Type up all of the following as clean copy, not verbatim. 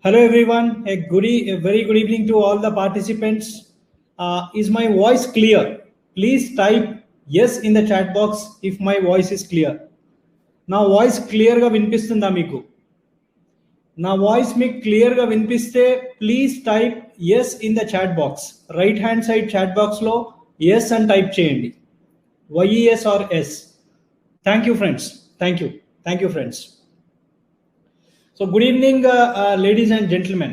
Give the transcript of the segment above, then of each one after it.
Hello everyone, a very good evening to all the participants. Is my voice clear? Please type yes in the chat box if my voice is clear. నా voice క్లియర్గా వినిపిస్తుందా మీకు? నా వాయిస్ మీకు క్లియర్గా వినిపిస్తే please type yes in the chat box. Right hand side chat బాక్స్లో ఎస్ అని టైప్ చేయండి. Y E S or yes. Thank you friends. Thank you friends. So good evening, ladies and gentlemen.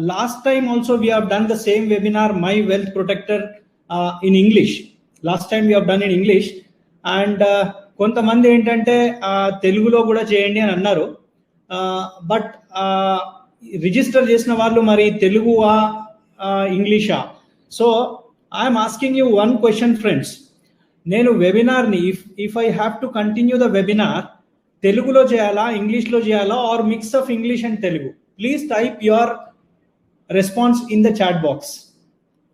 Last time also we have done the same webinar, My Wealth Protector, in English. Last time we have done in English, and కొంతమంది ఏంటంటే తెలుగులో కూడా చేయండి అని అన్నారు. But register చేసిన వాళ్ళు మరి తెలుగువా ఇంగ్లీషా? So I'm asking you one question friends. నేను వెబినార్ని if I have to continue the webinar, తెలుగులో చేయాలా, ఇంగ్లీష్లో చేయాలా, or mix of English and Telugu? Please type your response in the chat box.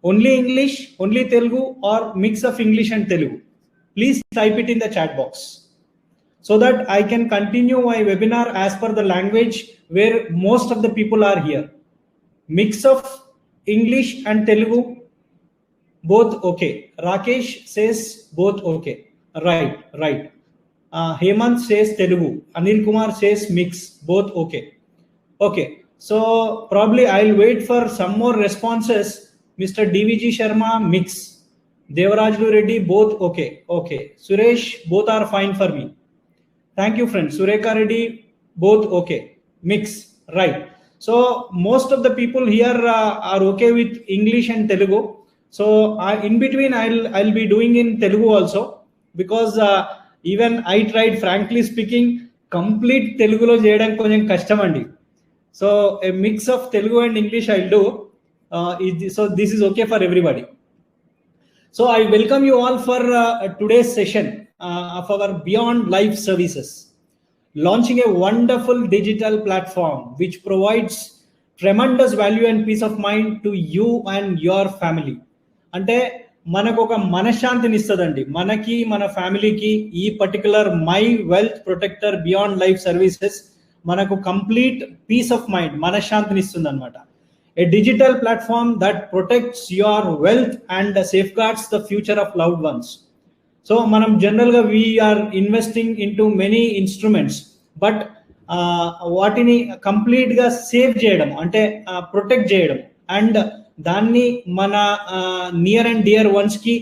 Only English, only Telugu, or mix of English and Telugu? Please type it in the chat box so that I can continue my webinar as per the language where most of the people are here. Mix of English and Telugu, both okay. Rakesh says both okay. Right. Hemant says Telugu. Anil Kumar says mix, both okay. So probably I'll wait for some more responses. Mr. DVG Sharma, mix. Devarajlu Reddy, both okay. Suresh, both are fine for me. Thank you friends. Sureka Reddy, both okay. Mix, right. So most of the people here are okay with English and Telugu. So in between I'll be doing in Telugu also, because even I tried, frankly speaking, complete Telugu lo cheyadam koncham kashtam andi. So a mix of Telugu and English I'll do. So this is okay for everybody. So I welcome you all for today's session of our Beyond Life Services, launching a wonderful digital platform which provides tremendous value and peace of mind to you and your family. అంటే మనకు ఒక మనశ్శాంతిని ఇస్తుందండి, మనకి మన ఫ్యామిలీకి. ఈ particular my wealth protector beyond life services మనకు కంప్లీట్ పీస్ ఆఫ్ మైండ్, మనశ్శాంతిని ఇస్తుంది అనమాట. A digital platform that protects your wealth and safeguards the future of loved ones. So manam general ga we are investing into many instruments, but వాటిని complete గా save చేయడం అంటే protect చేయడం, and దాన్ని మన నియర్ అండ్ డియర్ వన్స్ కి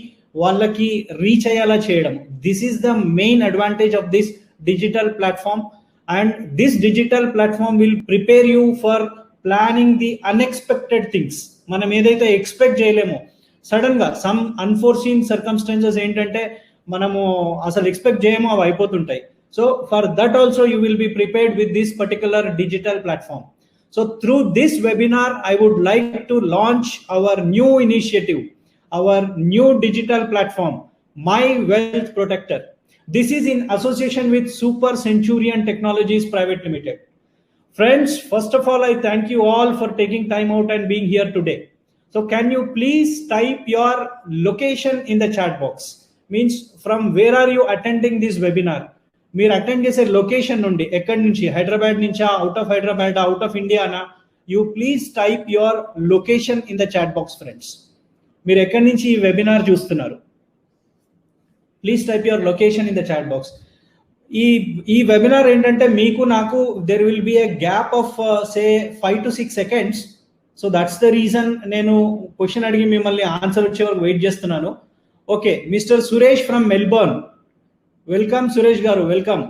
వాళ్ళకి reach అయ్యేలా చేయడం. This is the main advantage of this digital platform, and this digital platform will prepare you for planning the unexpected things. మనం ఏదైతే ఎక్స్పెక్ట్ చేయలేమో సడన్ గా సమ్ అన్ఫోర్సీన్ సర్కమ్స్టాన్సెస్ ఏంటంటే మనము అసలు ఎక్స్పెక్ట్ చేయమో అవి అయిపోతుంటాయి. So for that also you will be prepared with this particular digital platform. So through this webinar I would like to launch our new initiative, our new digital platform, my wealth protector. This is in association with super Centurion technologies private limited. Friends, first of all, I thank you all for taking time out and being here today. So can you please type your location in the chat box? Means from where are you attending this webinar? మీరు attend చేసే location నుండి, ఎక్కడి నుంచి, హైదరాబాద్ నుంచా, out of Hyderabad, out of ఇండియానా? You please type your location in the chat box friends. మీరు ఎక్కడి నుంచి ఈ వెబినార్ చూస్తున్నారు? Please type your location in the chat box. ఈ వెబినార్ ఏంటంటే మీకు నాకు there will be a gap of say 5 to 6 seconds. So that's the reason నేను క్వశ్చన్ అడిగి మిమ్మల్ని ఆన్సర్ వచ్చే వరకు వెయిట్ చేస్తున్నాను. Okay, mister Suresh from Melbourne, welcome Suresh garu, welcome.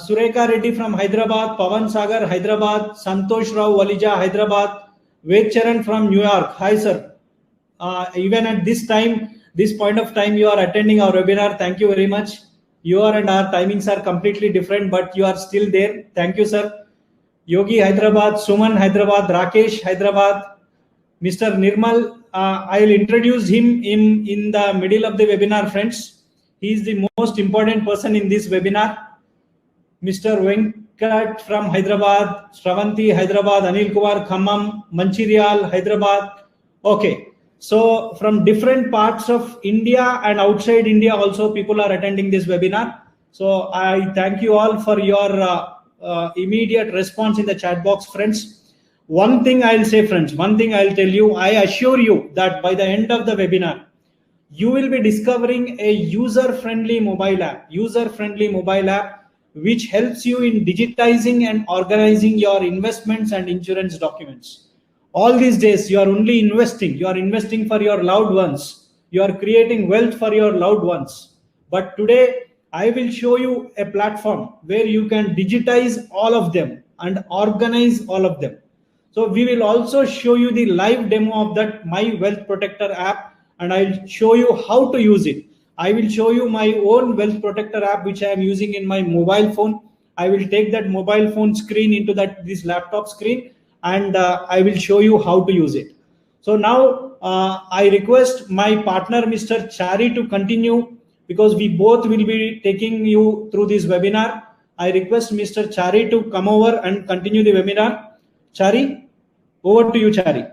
Surekha Reddy from Hyderabad, Pavan Sagar Hyderabad, Santosh Rao వలిజా Hyderabad, Ved Charan from New York. Hi sir. Even at this point of time you are attending our webinar. Thank you very much. Your and our timings are completely different, but you are still there. Thank you, sir. Yogi Hyderabad, Suman Hyderabad, Rakesh Hyderabad, Mr. Nirmal. I'll introduce him in the middle of the webinar, friends. He is the most important person in this webinar. Mr. Venkat from Hyderabad, Shravanti Hyderabad, Anil Kumar Khammam, Mancherial Hyderabad. Okay. So from different parts of India and outside India also people are attending this webinar. So I thank you all for your immediate response in the chat box, friends. One thing I'll say, friends, one thing I'll tell you, I assure you that by the end of the webinar, you will be discovering a user-friendly mobile app, which helps you in digitizing and organizing your investments and insurance documents. All these days, you are only investing. You are investing for your loved ones. You are creating wealth for your loved ones. But today, I will show you a platform where you can digitize all of them and organize all of them. So we will also show you the live demo of that My Wealth Protector app, and I'll show you how to use it. I will show you my own Wealth Protector app, which I am using in my mobile phone. I will take that mobile phone screen into this laptop screen, and I will show you how to use it. So now I request my partner, Mr. Chari, to continue, because we both will be taking you through this webinar. I request Mr. Chari to come over and continue the webinar. Chari, over to you, Chari.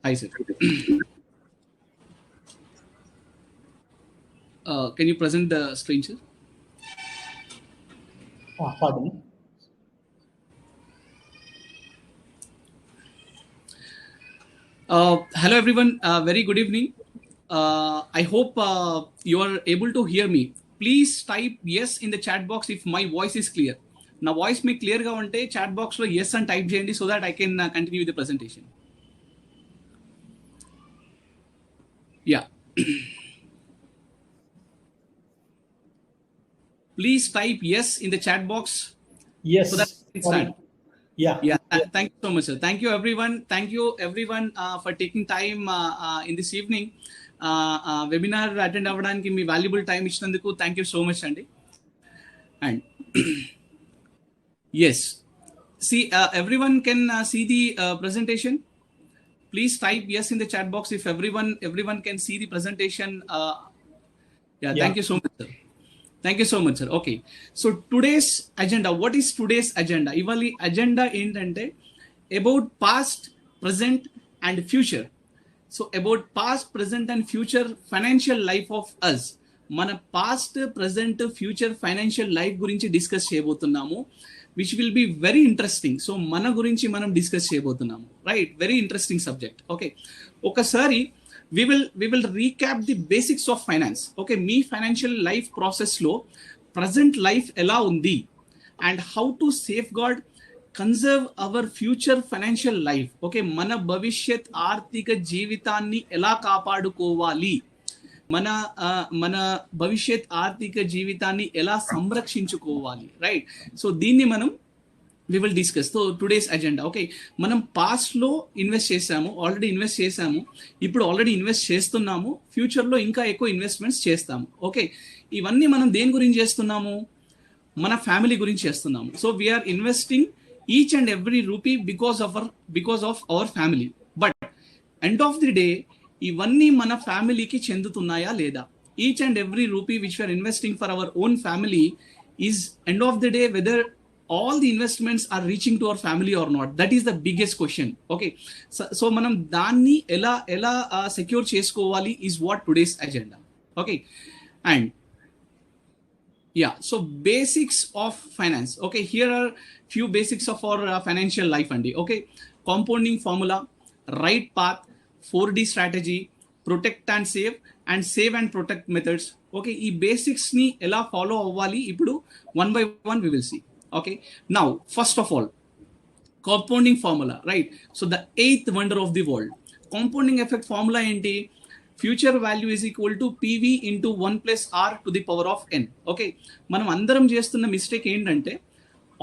Hi, sir. Can you present the screen, sir? Pardon. Hello, everyone. Very good evening. I hope you are able to hear me. Please type yes in the chat box if my voice is clear. Now, voice me clear ga unte chat box lo yes and type cheyandi so that I can continue with the presentation. Yeah. Please type yes in the chat box. Yes. So that I can start. Yeah. Thank you so much, sir. Thank you, everyone. Thank you, everyone, for taking time in this evening. Webinar attend avvadaniki me valuable time ఇచ్చినందుకు thank you so much అండి. And yes, see, everyone can see the presentation. Please type yes in the chat box if everyone can see the presentation. Yeah, thank you so much, sir. Thank you so much, sir. Okay. So today's agenda, what is today's agenda? Ivali agenda ఏంటంటే about past, present and future. So about past, present and future financial life of us. మన past, present, future financial life గురించి discuss చేయబోతున్నాము, which will be very interesting. So మన గురించి మనం discuss చేయబోతున్నాము, right? Very interesting subject. Okay. ఒకసారి we will recap the basics of finance. Okay, me financial life process lo present life ela undi and how to safeguard, conserve our future financial life. Okay, mana bhavishyat arthika jeevitanni ela kaapadukovali, mana bhavishyat arthika jeevitanni ela samrakshinchukovali, right? So దీన్ని మనం we will discuss. So today's agenda, okay, మనం past లో invest చేసాము, already invest చేసాము, ఇప్పుడు already invest చేస్తున్నాము, future లో ఇంకా ఎక్కువ ఇన్వెస్ట్మెంట్స్ చేస్తాము. ఓకే, ఇవన్నీ మనం దేని గురించి చేస్తున్నాము? మన ఫ్యామిలీ గురించి చేస్తున్నాము. So we are investing each and every rupee because of our family. But end of the day ఇవన్నీ మన ఫ్యామిలీకి చెందుతున్నాయా లేదా? Each and every rupee which we are investing for our own family is end of the day whether all the investments are reaching to our family or not? That is the biggest question. Okay, so manam danni ela secure chesukovali is what today's agenda. Okay, and yeah, so basics of finance. Okay, here are few basics of our financial life andi. Okay, compounding formula, right path, 4D strategy, protect and save and protect methods. Okay, ee basics ni ela follow avvali ippudu one by one we will see. Okay, now first of all, compounding formula, right? So the eighth wonder of the world, compounding effect formula enti, future value is equal to PV into 1 plus R to the power of N. Okay, మనం అందరం చేస్తున్న mistake ఏంటంటే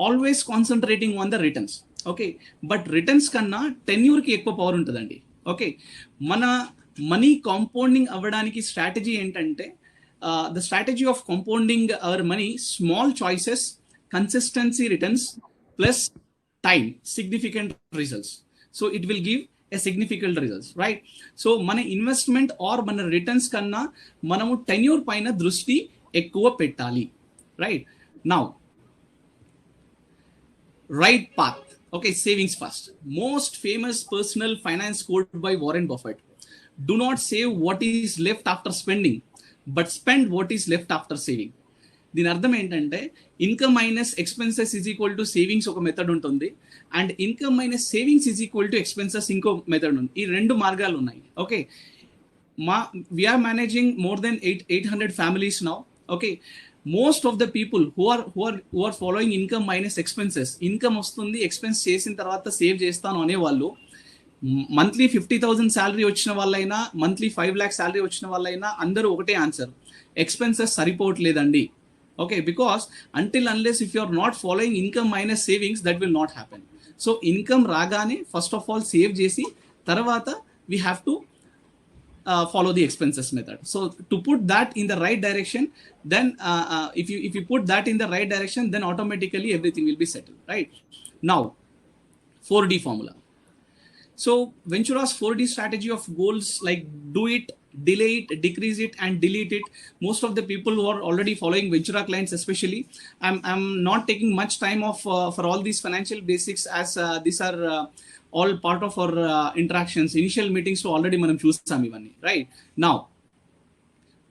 always concentrating on the returns. Okay, but returns కన్నా టెన్యూర్కి ఎక్కువ power ఉంటుందండి. Okay, మన money compounding అవ్వడానికి strategy ఏంటంటే the strategy of compounding our money, small choices, consistency returns plus time, significant results. So it will give a significant results, right? So mana investment or mana returns kanna manamu tenure paina drushti ekkuva pettali, right? Now right path. Okay, savings first. Most famous personal finance quote by Warren Buffett: do not save what is left after spending, but spend what is left after saving. దీని అర్థం ఏంటంటే income minus expenses is equal to savings ఒక method ఉంటుంది, and income minus savings is equal to expenses ఇంకో method ఉంది. ఈ రెండు మార్గాలు ఉన్నాయి. Okay, we are managing more than 800 families now. Okay, most of the people who are following income minus expenses, income వస్తుంది expense చేసిన తర్వాత సేవ్ చేస్తాను అనేవాళ్ళు, మంత్లీ 50,000 శాలరీ వచ్చిన వాళ్ళైనా మంత్లీ 5 lakh శాలరీ వచ్చిన వాళ్ళైనా అందరూ ఒకటే ఆన్సర్, ఎక్స్పెన్సెస్ సరిపోవట్లేదండి. Okay, because until unless if you are not following income minus savings that will not happen. So income రాగానే ఫస్ట్ ఆఫ్ ఆల్ సేవ్ చేసి తర్వాత we have to follow the expenses method. So to put that in the right direction, then if you put that in the right direction, then automatically everything will be settled, right? Now 4D formula. So Ventura's 4D strategy of goals like do it, delay it, decrease it, and delete it. Most of the people who are already following Ventura clients, especially, I'm not taking much time off for all these financial basics, as these are all part of our interactions, initial meetings to already manam chusam ivanni, right? Now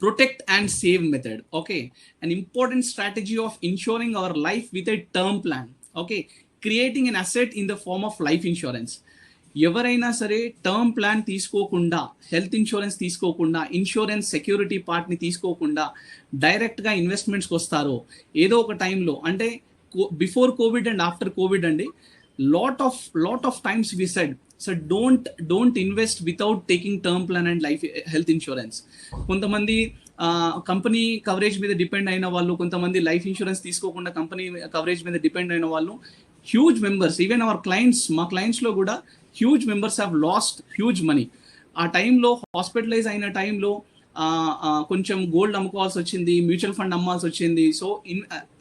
protect and save method. Okay, an important strategy of ensuring our life with a term plan. Okay, creating an asset in the form of life insurance. ఎవరైనా సరే term plan తీసుకోకుండా, health insurance తీసుకోకుండా, insurance security పార్ట్ని తీసుకోకుండా డైరెక్ట్గా ఇన్వెస్ట్మెంట్స్కి వస్తారో ఏదో ఒక టైంలో, అంటే before Covid and after Covid అండి, lot of times we said, so don't invest without taking term plan and life health insurance. కొంతమంది కంపెనీ కవరేజ్ మీద డిపెండ్ అయిన వాళ్ళు, కొంతమంది లైఫ్ ఇన్సూరెన్స్ తీసుకోకుండా కంపెనీ కవరేజ్ మీద డిపెండ్ అయిన వాళ్ళు, huge members, even our clients, మా క్లయింట్స్లో కూడా huge members have lost huge money. ఆ టైంలో హాస్పిటలైజ్ అయిన టైంలో కొంచెం గోల్డ్ అమ్ముకోవాల్సి వచ్చింది, మ్యూచువల్ ఫండ్ అమ్మాల్సి వచ్చింది. సో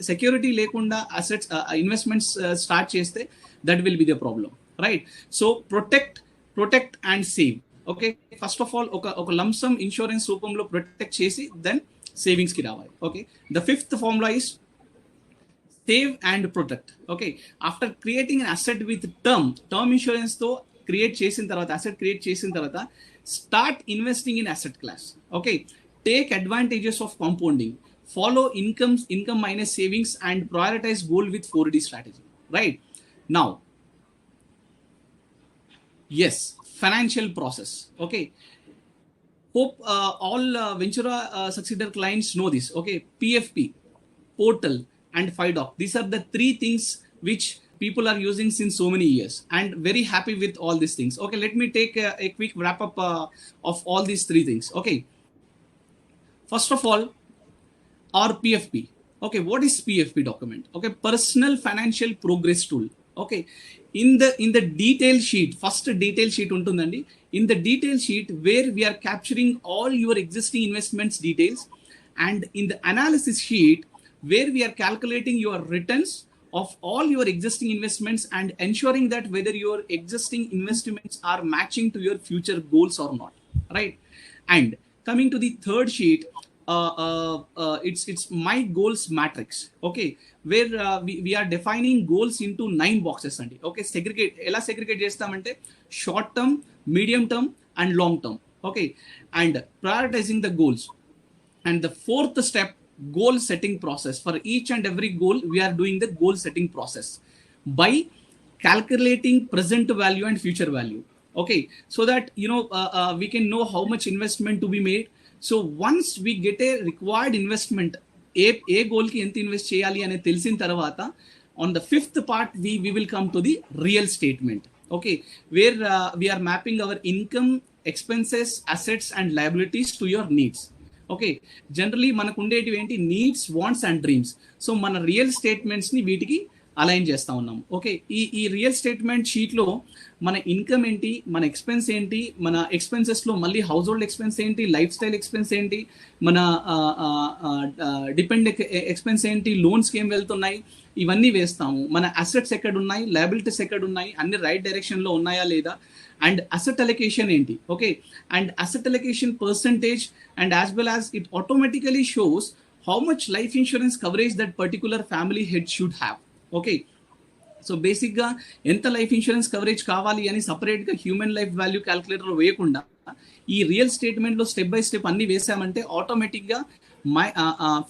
సెక్యూరిటీ లేకుండా అసెట్స్ ఇన్వెస్ట్మెంట్స్ స్టార్ట్ చేస్తే that will be the problem, right? So protect and save. Okay, first of all ఒక లంసమ్ ఇన్సూరెన్స్ రూపంలో ప్రొటెక్ట్ చేసి దెన్ సేవింగ్స్కి రావాలి. Okay, the fifth formula is save and protect. Okay, after creating an asset with term ఇన్సూరెన్స్తో create చేసిన తర్వాత, asset create చేసిన తర్వాత, start investing in asset class. Okay, take advantages of compounding, follow income minus savings, and prioritize goal with 4D strategy, right? Now, yes, financial process. Okay, hope all Ventura succeeder clients know this. Okay, PFP, portal, and FIDOC, these are the three things which people are using since so many years, and very happy with all these things. Okay, let me take a quick wrap up of all these three things. Okay, first of all, our PFP. Okay, what is PFP document? Okay, personal financial progress tool. Okay, in the detail sheet, first detail sheet untundandi, in the detail sheet where we are capturing all your existing investments details, and in the analysis sheet where we are calculating your returns of all your existing investments and ensuring that whether your existing investments are matching to your future goals or not, right? And coming to the third sheet, it's my goals matrix. Okay, where we are defining goals into 9 boxes andi. Okay, segregate chestamante short term, medium term, and long term. Okay, and prioritizing the goals. And the fourth step, goal setting process. For each and every goal, we are doing the goal setting process by calculating present value and future value. Okay, so that we can know how much investment to be made. So once we get a required investment, a goal ki ent invest cheyali ane telisin tarvata, on the fifth part we will come to the real statement. Okay, where we are mapping our income, expenses, assets, and liabilities to your needs. Okay, generally మనకు ఉండేటివి ఏంటి, needs, wants and dreams. So మన real స్టేట్మెంట్స్ని వీటికి align చేస్తూ ఉన్నాం. Okay, ఈ real statement షీట్లో మన ఇన్కమ్ ఏంటి, మన ఎక్స్పెన్స్ ఏంటి, మన ఎక్స్పెన్సెస్లో మళ్ళీ హౌస్ హోల్డ్ ఎక్స్పెన్స్ ఏంటి, లైఫ్ స్టైల్ ఎక్స్పెన్స్ ఏంటి, మన డిపెండ్ ఎక్స్పెన్స్ ఏంటి, లోన్స్కి ఏం వెళ్తున్నాయి, ఇవన్నీ వేస్తాము. మన అసెట్స్ ఎక్కడున్నాయి, లయబిలిటీస్ ఎక్కడున్నాయి, అన్ని రైట్ డైరెక్షన్లో ఉన్నాయా లేదా, and asset allocation enti. Okay, and asset allocation percentage, and as well as it automatically shows how much life insurance coverage that particular family head should have. Okay, so బేసిక్గా ఎంత life insurance coverage కావాలి అని సపరేట్గా human life value calculator వేయకుండా ఈ real స్టేట్మెంట్లో step by step అన్ని వేసామంటే ఆటోమేటిక్గా మై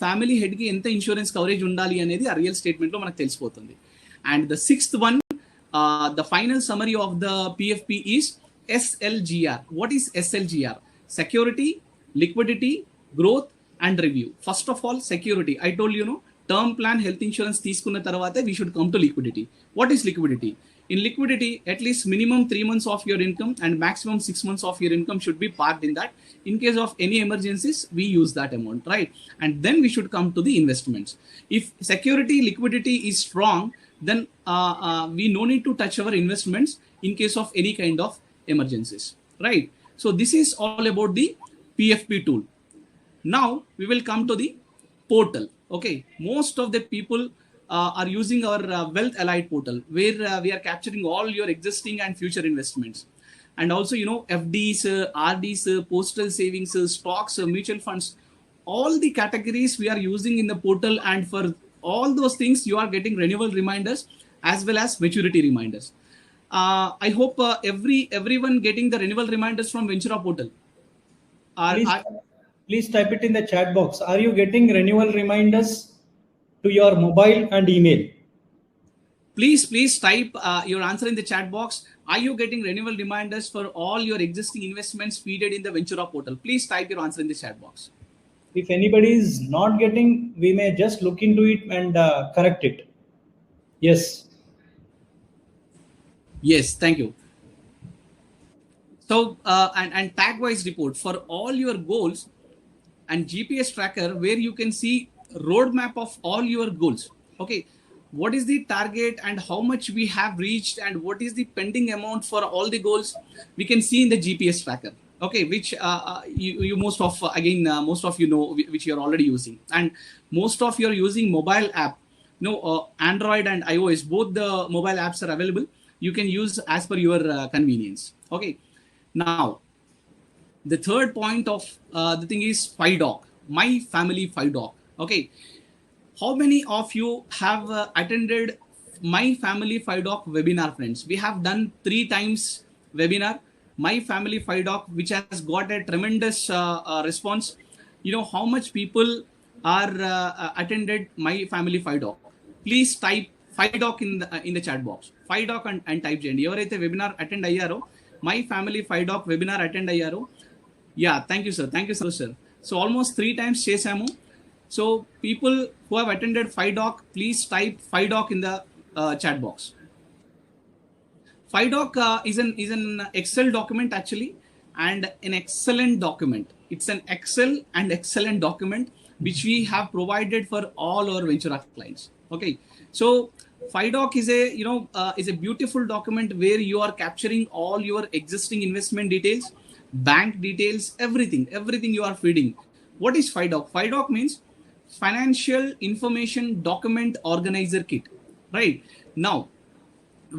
ఫ్యామిలీ హెడ్కి ఎంత ఇన్సూరెన్స్ కవరేజ్ ఉండాలి అనేది ఆ రియల్ స్టేట్మెంట్లో మనకు తెలిసిపోతుంది. And the sixth one, the final summary of the PFP is SLGR. What is SLGR? Security, liquidity, growth and review. First of all, security. I told you, term plan health insurance తీసుకున్న తర్వాత we should come to liquidity. What is liquidity? In liquidity, at least minimum 3 months of your income and maximum 6 months of your income should be parked in that. In case of any emergencies, we use that amount, right? And then we should come to the investments. If security, liquidity is strong, then we no need to touch our investments in case of any kind of emergencies, right? So this is all about the PFP tool. Now we will come to the portal. Okay, most of the people are using our Wealth Allied portal, where we are capturing all your existing and future investments, and also FDs, RDs, postal savings, stocks, mutual funds, all the categories we are using in the portal. And for all those things, you are getting renewal reminders as well as maturity reminders. I hope everyone getting the renewal reminders from Ventura portal. Please type it in the chat box. Are you getting renewal reminders to your mobile and email? Please type your answer in the chat box. Are you getting renewal reminders for all your existing investments feeded in the Ventura portal? Please type your answer in the chat box. If anybody is not getting, we may just look into it and correct it. Yes. Yes, thank you. So and tag wise report for all your goals and GPS tracker, where you can see roadmap of all your goals. Okay, what is the target and how much we have reached and what is the pending amount for all the goals, we can see in the GPS tracker. Okay, which you most of which you are already using, and most of you are using mobile app. Android and iOS, both the mobile apps are available. You can use as per your convenience. Okay, now the third point of the thing is FIDOC, My Family FIDOC. Okay, how many of you have attended My Family FIDOC webinar, friends? We have done 3 times webinar, My Family FIDOC, which has got a tremendous response. How much people are attended My Family FIDOC? Please type FIDOC in the chat box. FIDOC and type చేయండి. ఎవరైతే webinar attend అయ్యారో, my family FIDOC webinar attend అయ్యారో. Yeah, thank you sir. So almost 3 times చేశాము. So people who have attended FIDOC, please type FIDOC in the chat box. FIDOC is an Excel document actually, and an excellent document. It's an Excel and excellent document which we have provided for all our Ventura clients. Okay, so FIDOC is a beautiful document where you are capturing all your existing investment details, bank details, everything you are feeding. What is FIDOC? FIDOC means Financial Information Document Organizer Kit. Right now,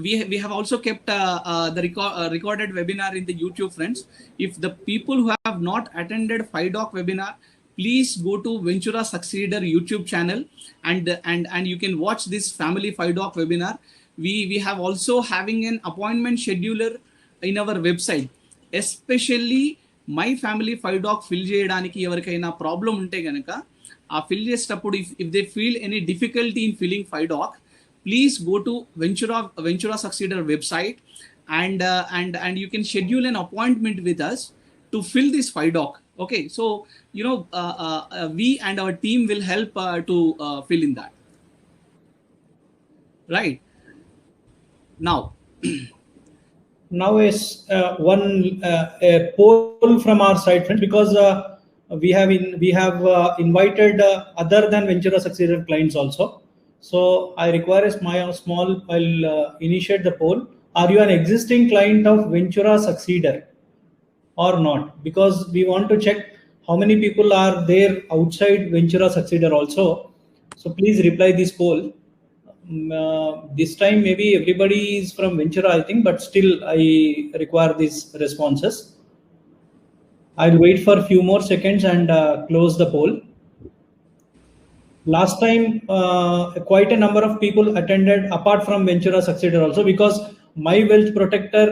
we have also kept the recorded webinar in the YouTube, friends. If the people who have not attended FIDOC webinar, please go to Ventura Succeeder YouTube channel and you can watch this Family FIDOC webinar. We have also having an appointment scheduler in our website, especially My Family FIDOC fill cheyadaniki evarikaina problem unte ganaka aa fill chestappudu if they feel any difficulty in filling FIDOC, please go to Ventura Succeeder website and you can schedule an appointment with us to fill this FIDOC. Okay, so we and our team will help to fill in that. Right now is a poll from our side, friends, because we have invited other than Ventura Succeeder clients also. So I require I'll initiate the poll. Are you an existing client of Ventura Succeeder or not? Because we want to check how many people are there outside Ventura Succeeder also. So please reply this poll. This time maybe everybody is from Ventura, I think, but still I require these responses. I'll wait for a few more seconds and close the poll. Last time quite a number of people attended apart from Ventura Succeeder also, because My Wealth Protector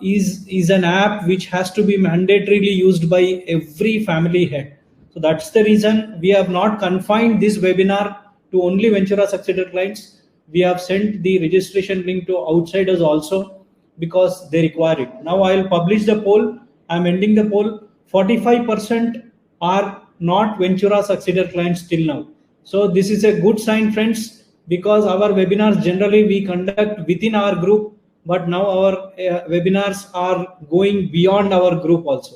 is an app which has to be mandatorily used by every family head. So that's the reason we have not confined this webinar to only Ventura Succeeder clients. We have sent the registration link to outsiders also because they require it. Now I'll publish the poll. I'm ending the poll. 45% are not Ventura Succeeder clients till now. So this is a good sign, friends, because our webinars generally we conduct within our group, but now our webinars are going beyond our group also.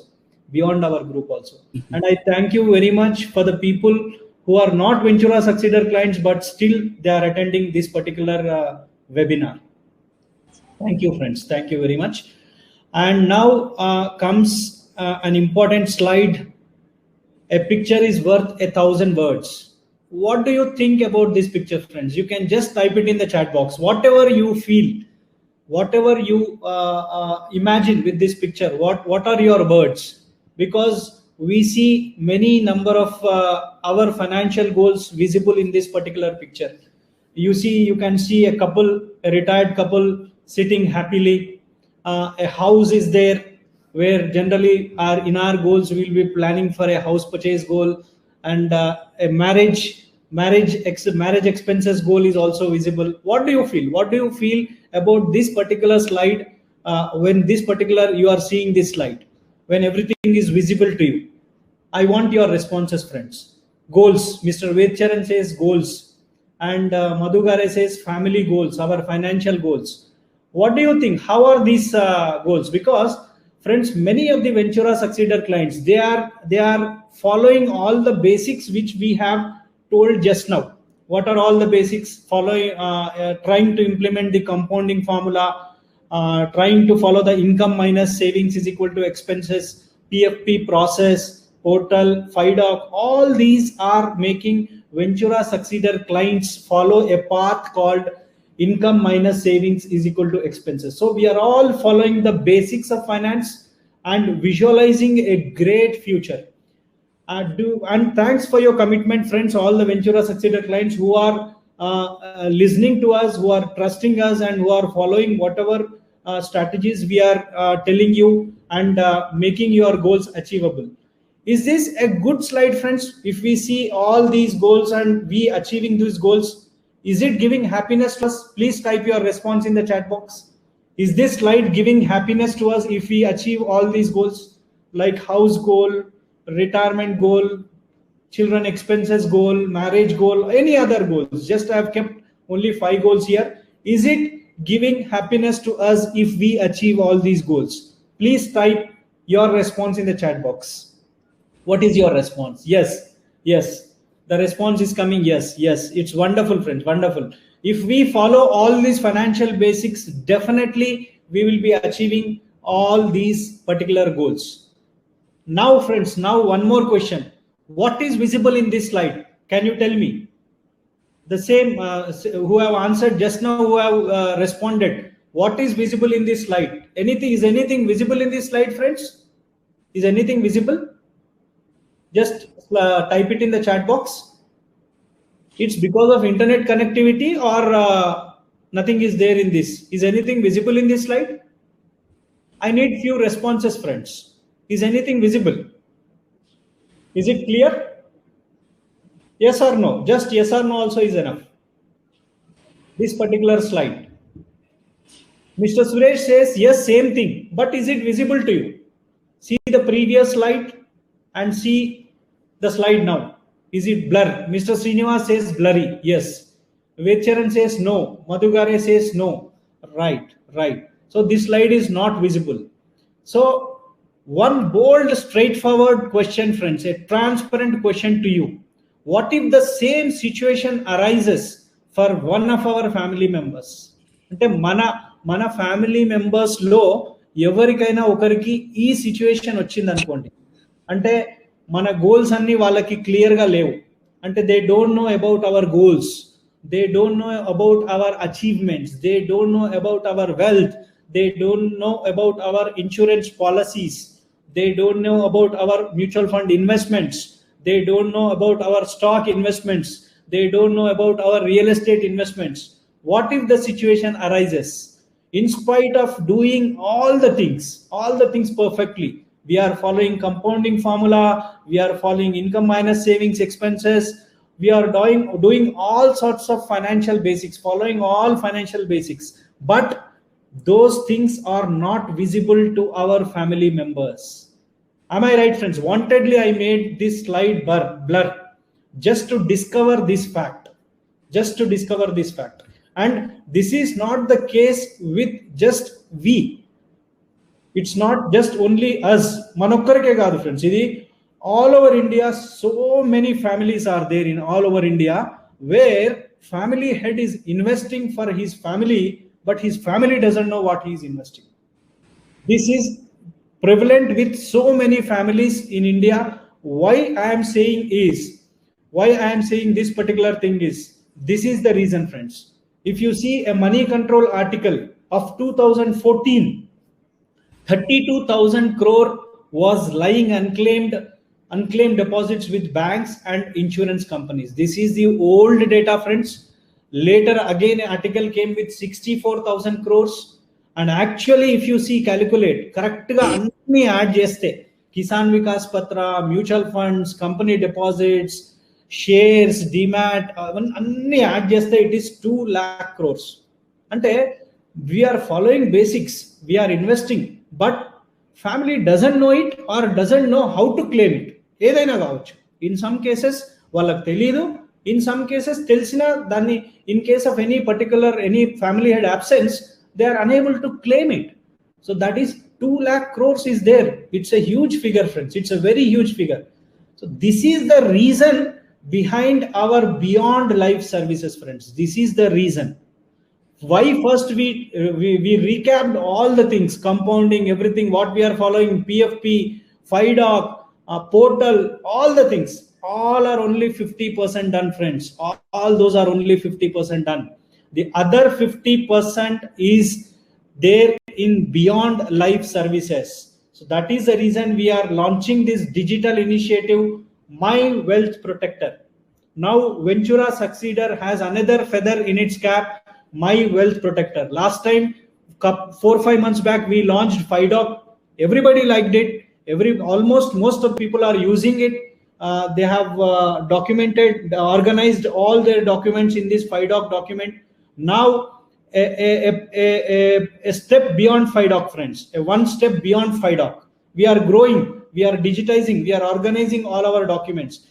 And I thank you very much for the people who are not Ventura Succeeder clients, but still they are attending this particular webinar. Thank you, friends. Thank you very much. And now comes an important slide. A picture is worth 1,000 words. What do you think about this picture, friends? You can just type it in the chat box. Whatever you feel, whatever you imagine with this picture, what are your words? Because we see many number of our financial goals visible in this particular picture. You can see a couple, a retired couple sitting happily. A house is there where generally in our goals we'll be planning for a house purchase goal, and a marriage expenses goal is also visible. What do you feel? What do you feel about this particular slide when you are seeing this slide, when everything is visible to you? I want your responses, friends. Goals. Mr. Vedcharan says goals, and Madhugare says family goals, our financial goals. What do you think? How are these goals? Because friends, many of the Ventura Succeeder clients, they are following all the basics which we have told just now. What are all the basics? Following, trying to implement the compounding formula, trying to follow the income minus savings is equal to expenses, PFP process, portal, FIDOC. All these are making Ventura Succeeder clients follow a path called income minus savings is equal to expenses. So we are all following the basics of finance and visualizing a great future. And thanks for your commitment, friends, all the Ventura Succeeder clients who are listening to us, who are trusting us, and who are following whatever strategies we are telling you, and making your goals achievable. Is this a good slide, friends? If we see all these goals and we achieving these goals, is it giving happiness to us? Please type your response in the chat box. Is this slide giving happiness to us if we achieve all these goals, like house goal, retirement goal, children expenses goal, marriage goal, any other goals? Just I have kept only 5 goals here. Is it giving happiness to us if we achieve all these goals? Please type your response in the chat box. What is your response? Yes. The response is coming. Yes. It's wonderful, friends. Wonderful. If we follow all these financial basics, definitely we will be achieving all these particular goals. Now, friends, one more question. What is visible in this slide? Can you tell me? The same who have answered just now, who have responded. What is visible in this slide? Is anything visible in this slide, friends? Is anything visible? Just type it in the chat box. It's because of internet connectivity, or nothing is there in this. Is anything visible in this slide? I need few responses, friends. Is anything visible? Is it clear? Yes or no? Just yes or no also is enough. This particular slide. Mr. Suresh says yes, same thing. But is it visible to you? See the previous slide and see the slide now. Is it blur? Mr. Srinivas says blurry. Yes. Vedcharan says no. Madhugare says no. Right. So this slide is not visible. So one bold, straightforward question, friends, a transparent question to you. What if the same situation arises for one of our family members? Ante mana family members lo evarikaina okariki ee situation ochindi anukondi. Ante mana goals anni వాళ్ళకి clear గా లేవు. అంటే they don't know about our goals. They don't know about our achievements. They don't know about our wealth. They don't know about our insurance policies. They don't know about our mutual fund investments. They don't know about our stock investments. They don't know about our real estate investments. What if the situation arises? In spite of doing all the things perfectly, we are following compounding formula, we are following income minus savings expenses, we are doing all sorts of financial basics, following all financial basics, but those things are not visible to our family members. Am I right, friends? Wantedly I made this slide blur just to discover this fact, and this is not the case with just we. It's not just only us, manokkarke kaadu friends, idi all over India. So many families are there in all over India where family head is investing for his family, but his family doesn't know what he is investing. This is prevalent with so many families in India. Why I am saying this particular thing is, this is the reason, friends. If you see a money control article of 2014, 32,000 crore was lying unclaimed deposits with banks and insurance companies. This is the old data, friends. Later again an article came with 64,000 crores, and actually if you see, calculate correct ga anni add cheste, Kisan Vikas Patra, mutual funds, company deposits, shares, demat, anni add cheste, it is 2 lakh crores. Ante we are following basics, we are investing, but family doesn't know it or doesn't know how to claim it. ఏదైనా కావచ్చు. In some cases వాళ్ళకి తెలియదు, in some cases తెలిసిన దాన్ని, in case of any particular any family had absence, they are unable to claim it. So that is 2 lakh crores is there. It's a huge figure, friends. It's a very huge figure. So this is the reason behind our beyond life services, friends. This is the reason why first we recapped all the things, compounding, everything what we are following, PFP, FIDOC, portal, all the things, all are only 50% done, friends. All those are only 50% done. The other 50% is there in beyond life services. So that is the reason we are launching this digital initiative, My Wealth Protector. Now Ventura Succeeder has another feather in its cap, My Wealth Protector. Last time 4-5 months back we launched FIDOC. Everybody liked it. Most of people are using it. They have documented, organized all their documents in this FIDOC document. Now a step beyond FIDOC, friends, one step beyond FIDOC. We are growing, we are digitizing, we are organizing all our documents.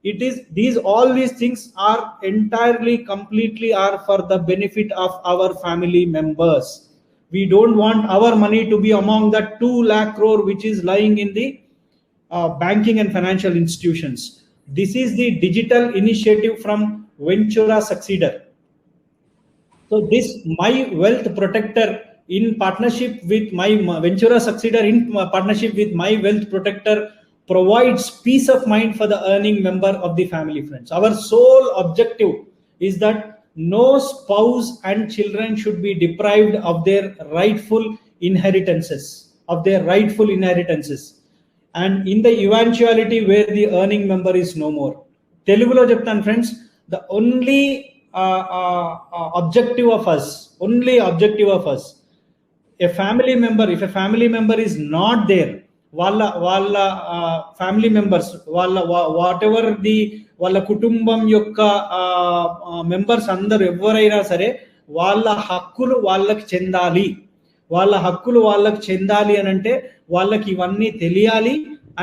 It is all these things are entirely, completely are for the benefit of our family members. We don't want our money to be among that 2 lakh crore which is lying in the banking and financial institutions. This is the digital initiative from Ventura Succeeder. So this My Wealth Protector in partnership with Ventura Succeeder in partnership with My Wealth Protector provides peace of mind for the earning member of the family, friends. Our sole objective is that no spouse and children should be deprived of their rightful inheritances, and in the eventuality where the earning member is no more. Telugulo cheptanu, friends, the only objective of us, a family member, if a family member is not there, వాళ్ళ family members, what ever the వాళ్ళ కుటుంబం యొక్క members అందరు ఎవరైనా సరే వాళ్ళ హక్కులు వాళ్ళకి చెందాలి అని అంటే వాళ్ళకి ఇవన్నీ తెలియాలి,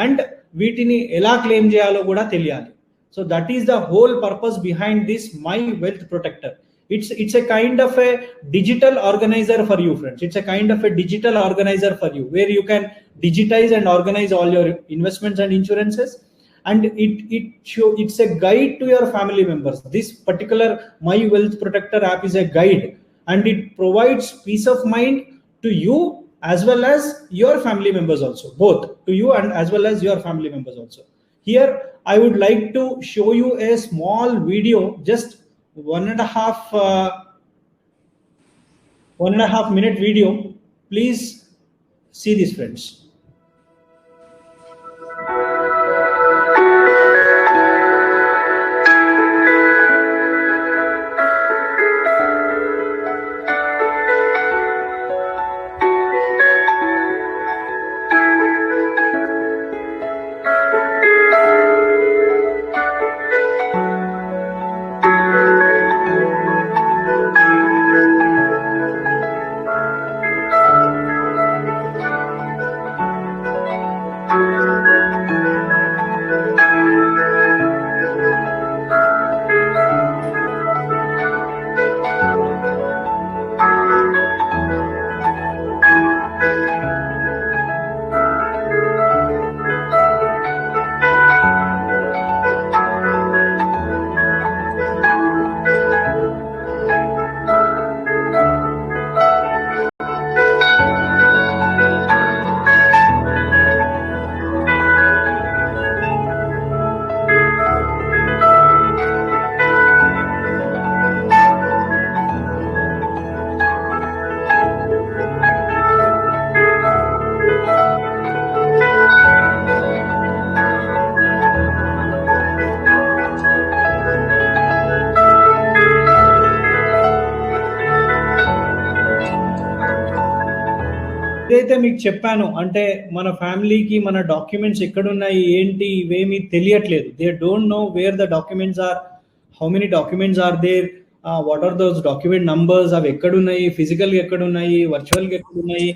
అండ్ వీటిని ఎలా క్లెయిమ్ చేయాలో కూడా తెలియాలి. So that is the whole purpose behind this my wealth protector. It's a kind of a digital organizer for you, friends. It's a kind of a digital organizer for you, where you can digitize and organize all your investments and insurances, and it's a guide to your family members. This particular My Wealth Protector app is a guide, and it provides peace of mind to you as well as your family members also, both to you and as well as your family members also. Here I would like to show you a small video, just 1.5 minute video. Please see this, friends. ఏదైతే మీకు చెప్పానో, అంటే మన ఫ్యామిలీకి మన documents ఎక్కడున్నాయి ఏంటి ఇవేమీ తెలియట్లేదు. They don't know where the documents are, how many documents are there, what are those document numbers, అవి ఎక్కడున్నాయి, ఫిజికల్గా ఎక్కడున్నాయి, వర్చువల్గా ఎక్కడున్నాయి,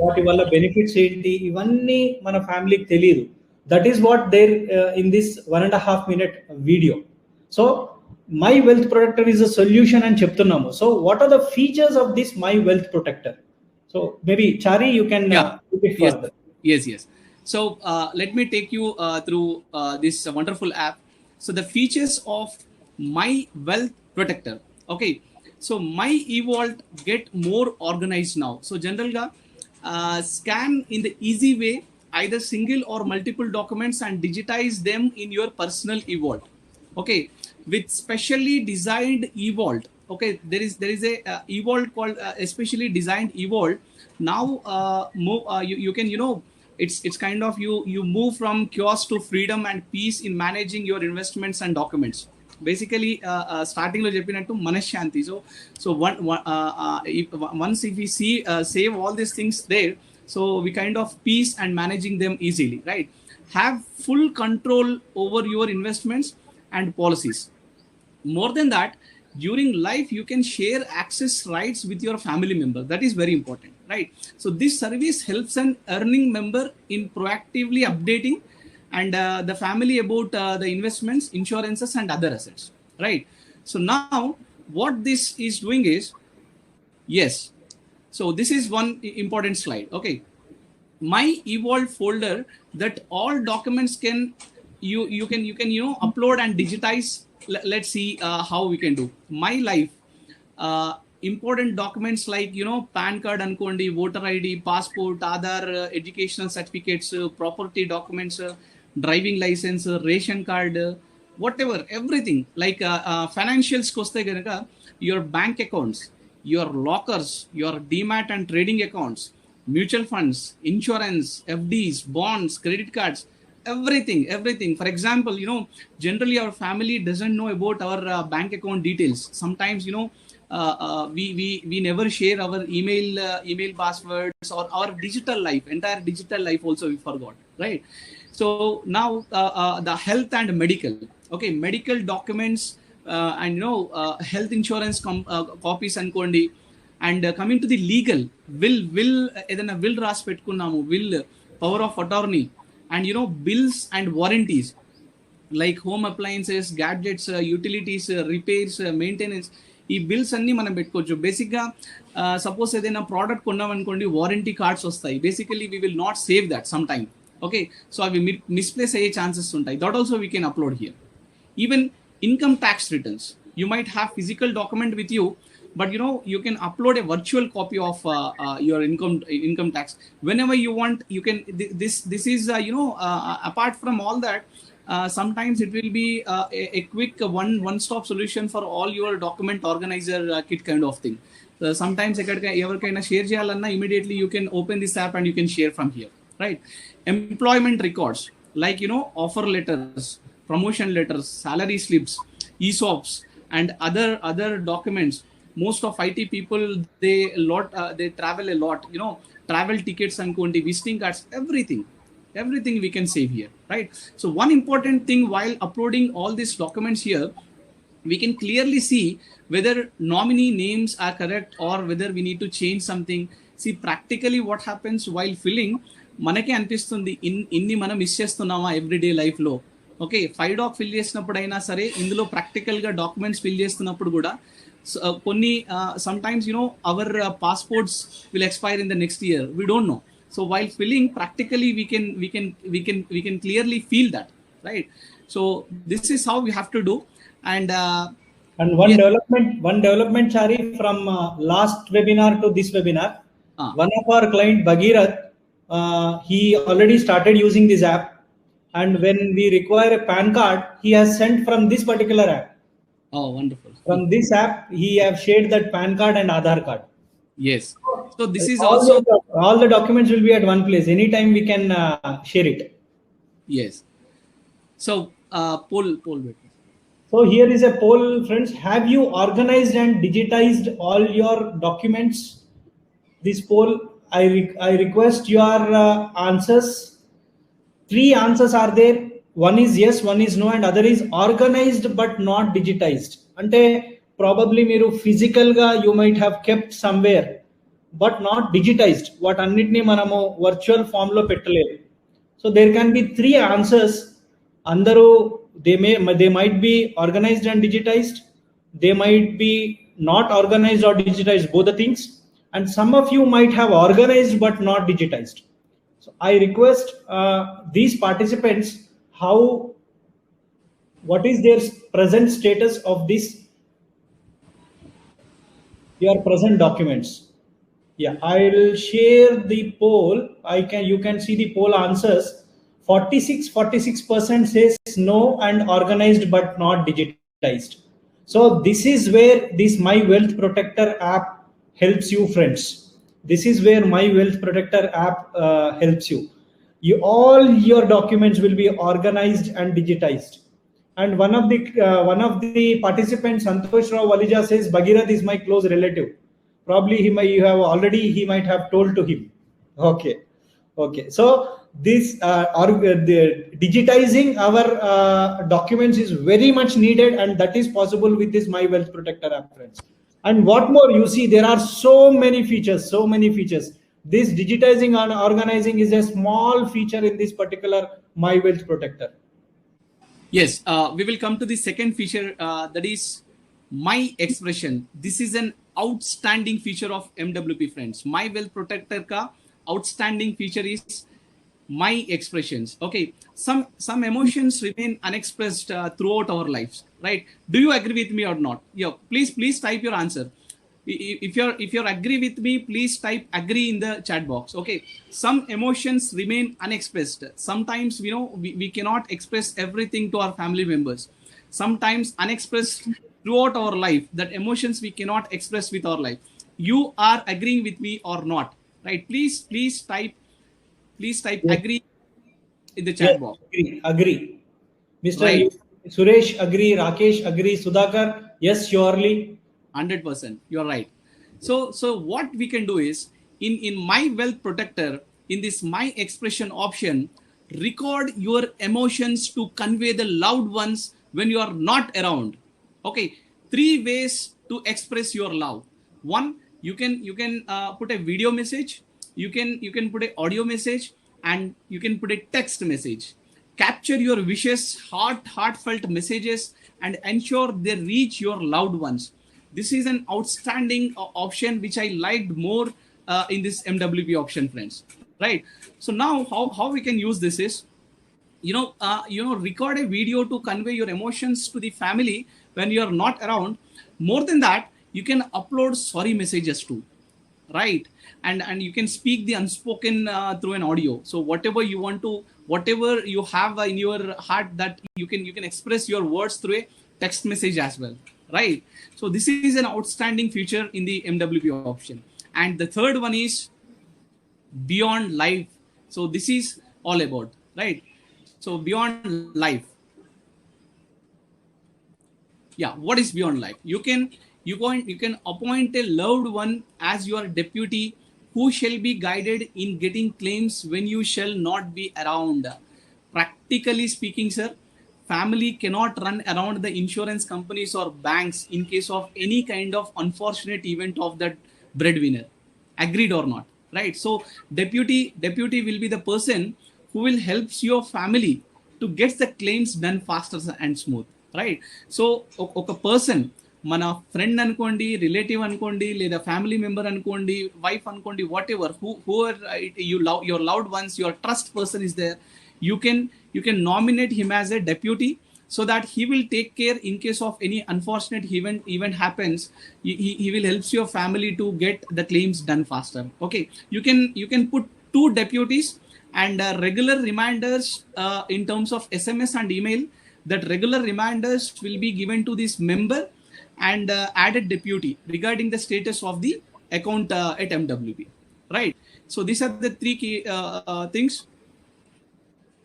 వాటి వల్ల బెనిఫిట్స్ ఏంటి, ఇవన్నీ మన ఫ్యామిలీకి తెలియదు. That is what there in this 1.5 minute video. So my wealth protector is a solution అని చెప్తున్నాము. So what are the features of this my wealth protector? So maybe Chari, you can take it further. Yes. So let me take you through this wonderful app. So the features of My Wealth Protector. Okay. So My eVault get more organized now. So general ga scan in the easy way either single or multiple documents and digitize them in your personal eVault. Okay. With specially designed eVault. Okay, there is a eVault called especially designed eVault. Now you can, you know, it's kind of you move from chaos to freedom and peace in managing your investments and documents. Basically starting lo cheppinattu manashanti. So once if we see save all these things there, so we kind of peace and managing them easily, right? Have full control over your investments and policies. More than that, during life you can share access rights with your family member. That is very important, right? So this service helps an earning member in proactively updating and the family about the investments, insurances and other assets, right? So now what this is doing is, yes, so this is one important slide. Okay, My eVault folder that all documents can you can you know upload and digitize. Let's see how we can do. My life, important documents like, you know, PAN card ankondi, voter ID, passport, Aadhaar, educational certificates, property documents, driving license, ration card, whatever, everything. Like financials koste ganaka, your bank accounts, your lockers, your demat and trading accounts, mutual funds, insurance, FDs, bonds, credit cards, everything. For example, you know, generally our family doesn't know about our bank account details. Sometimes, you know, we never share our email passwords or our entire digital life also we forgot, right? So now the health and medical. Okay, medical documents and, you know, health insurance copies ankondi. And coming to the legal, will edana will ras pettukunnamu, will, power of attorney, and, you know, bills and warranties like home appliances, gadgets, utilities, repairs, maintenance. ఈ bills అన్ని మనం పెట్టుకోవచ్చు. బేసిక్గా suppose ఏదైనా product కొన్నాం అనుకోండి, warranty cards వస్తాయి. Basically we will not save that some time. Okay, so అవి మిస్ప్లేస్ అయ్యే ఛాన్సెస్ ఉంటాయి. That also we can upload here. Even income tax returns, you might have physical document with you, but you know, you can upload a virtual copy of your income tax whenever you want. You can this is you know, apart from all that, sometimes it will be a quick one stop solution for all your document organizer kit kind of thing. Sometimes everkaina share cheyalanna, immediately you can open this app and you can share from here, right? Employment records like, you know, offer letters, promotion letters, salary slips, ESOPs and other documents. Most of IT people, they travel a lot, you know, travel tickets and visiting cards, everything we can save here, right? So one important thing while uploading all these documents here, we can clearly see whether nominee names are correct or whether we need to change something. See, practically what happens while filling, manake అనిపిస్తుంది ఇన్ని మనం miss చేస్తున్నామా everyday life లో. Okay, 5 doc fill చేసినప్పుడు అయినా సరే, ఇందులో practical గా డాక్యుమెంట్స్ ఫిల్ చేస్తున్నప్పుడు కూడా కొన్ని sometimes, you know, our passports will expire in the next year, we don't know. So while filling, practically we can clearly feel that, right? So this is how we have to do. And one development, Chari, from last webinar to this webinar, one of our client Bhagirath, he already started using this app, and when we require a PAN card, he has sent from this particular app. Oh, wonderful. From this app, he have shared that PAN card and Aadhaar card. Yes. So this is also... all the documents will be at one place. Anytime we can share it. Yes. So, poll. So here is a poll, friends. Have you organized and digitized all your documents? This poll I request your answers. 3 answers are there. One is yes, one is no, and other is organized but not digitized. Ante probably మీరు physical గా you might have kept somewhere but not digitized. What అన్నిటిని మనము virtual form లో పెట్టలేదు. So there can be 3 answers. అందరూ they might be organized and digitized. They might be not organized or digitized, both the things. And some of you might have organized but not digitized. So I request these participants what is their present status of this your present documents. Yeah, I'll share the poll. You can see the poll answers. 46% says no and organized but not digitized. So this is where this My Wealth Protector app helps you, friends. This is where My Wealth Protector app helps you. All your documents will be organized and digitized. And one of the participants, Santosh Rao Walija, says Bhagirath is my close relative. Probably he might have told to him. Okay. So this digitizing our documents is very much needed, and that is possible with this My Wealth Protector app, friends. And what more, you see, there are so many features. This digitizing and organizing is a small feature in this particular My Wealth Protector. Yes, we will come to the second feature, that is My Expression. This is an outstanding feature of MWP, friends. My Wealth Protector ka outstanding feature is My Expressions. Okay, some emotions remain unexpressed throughout our lives, right? Do you agree with me or not? Yeah, please type your answer. If you're agree with me, please type agree in the chat box. Okay, some emotions remain unexpressed. Sometimes we cannot express everything to our family members. Sometimes unexpressed throughout our life, that emotions we cannot express with our life. You are agreeing with me or not, right? Please type yes. Agree in the chat box. Agree. Mr. Right. Suresh agree, Rakesh agree, Sudhakar yes, surely. 100%, you're right. So what we can do is, in My Wealth Protector, in this My Expression option, record your emotions to convey the loved ones when you are not around. Okay, 3 ways to express your love. One, you can put a video message, you can put a audio message, and you can put a text message. Capture your wishes, heartfelt messages, and ensure they reach your loved ones. This is an outstanding option which I liked more in this MWP option, friends. Right. So now how we can use this is, record a video to convey your emotions to the family when you are not around. More than that, you can upload sorry messages too, right? And you can speak the unspoken through an audio. So whatever you have in your heart, that you can express your words through a text message as well, right? So this is an outstanding feature in the MWP option. And the third one is Beyond Life. So this is all about, right? So Beyond Life. Yeah, what is Beyond Life? You can appoint a loved one as your deputy, who shall be guided in getting claims when you shall not be around. Practically speaking, sir, family cannot run around the insurance companies or banks in case of any kind of unfortunate event of that breadwinner. Agreed or not, right? So deputy will be the person who will help your family to get the claims done faster and smooth, right? So oka person, మన friend అనుకోండి, relative అనుకోండి, లేదా family member అనుకోండి, wife అనుకోండి, what ever, who are your loved ones, your trust person is there, you can nominate him as a deputy, so that he will take care in case of any unfortunate event happens. He will help your family to get the claims done faster. Okay, you can put 2 deputies, and regular reminders in terms of SMS and email. That regular reminders will be given to this member and added deputy regarding the status of the account at MWP, right? So these are the 3 key things.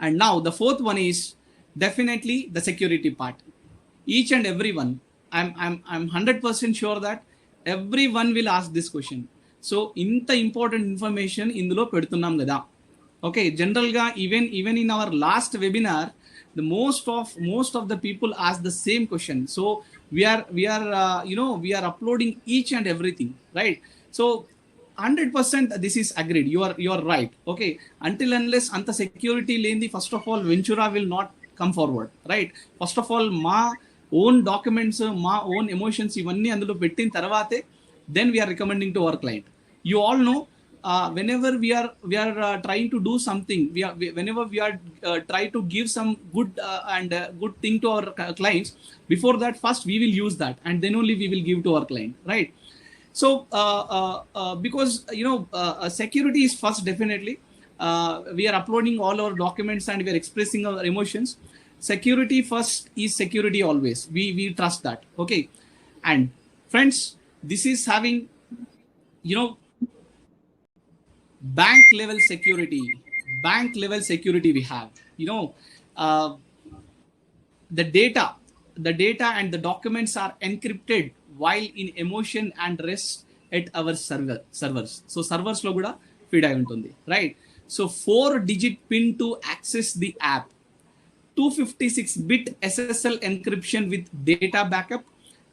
And now the fourth one is definitely the security part. Each and everyone, I'm 100% sure that everyone will ask this question. So ఇంత important information ఇందులో పెడుతున్నాం కదా. Okay, జనరల్గా even in our last webinar the most of the people ask the same question. So we are uploading each and everything, right? So 100% this is agreed. You are right. Okay, until unless anta security lendi, first of all Ventura will not come forward, right? First of all ma own documents, ma own emotions ivanni andulo pettin tarvate then we are recommending to our client. You all know, whenever we are trying to do something, whenever we are try to give some good good thing to our clients, before that first we will use that and then only we will give to our client, right? So because security is first, definitely. We are uploading all our documents and we are expressing our emotions. Security first is security always. We trust that. Okay, and friends, this is having bank level security we have. The data and the documents are encrypted while in emotion and rest at our servers. So servers lo kuda feed ayi untundi, right? So 4-digit pin to access the app, 256-bit SSL encryption with data backup,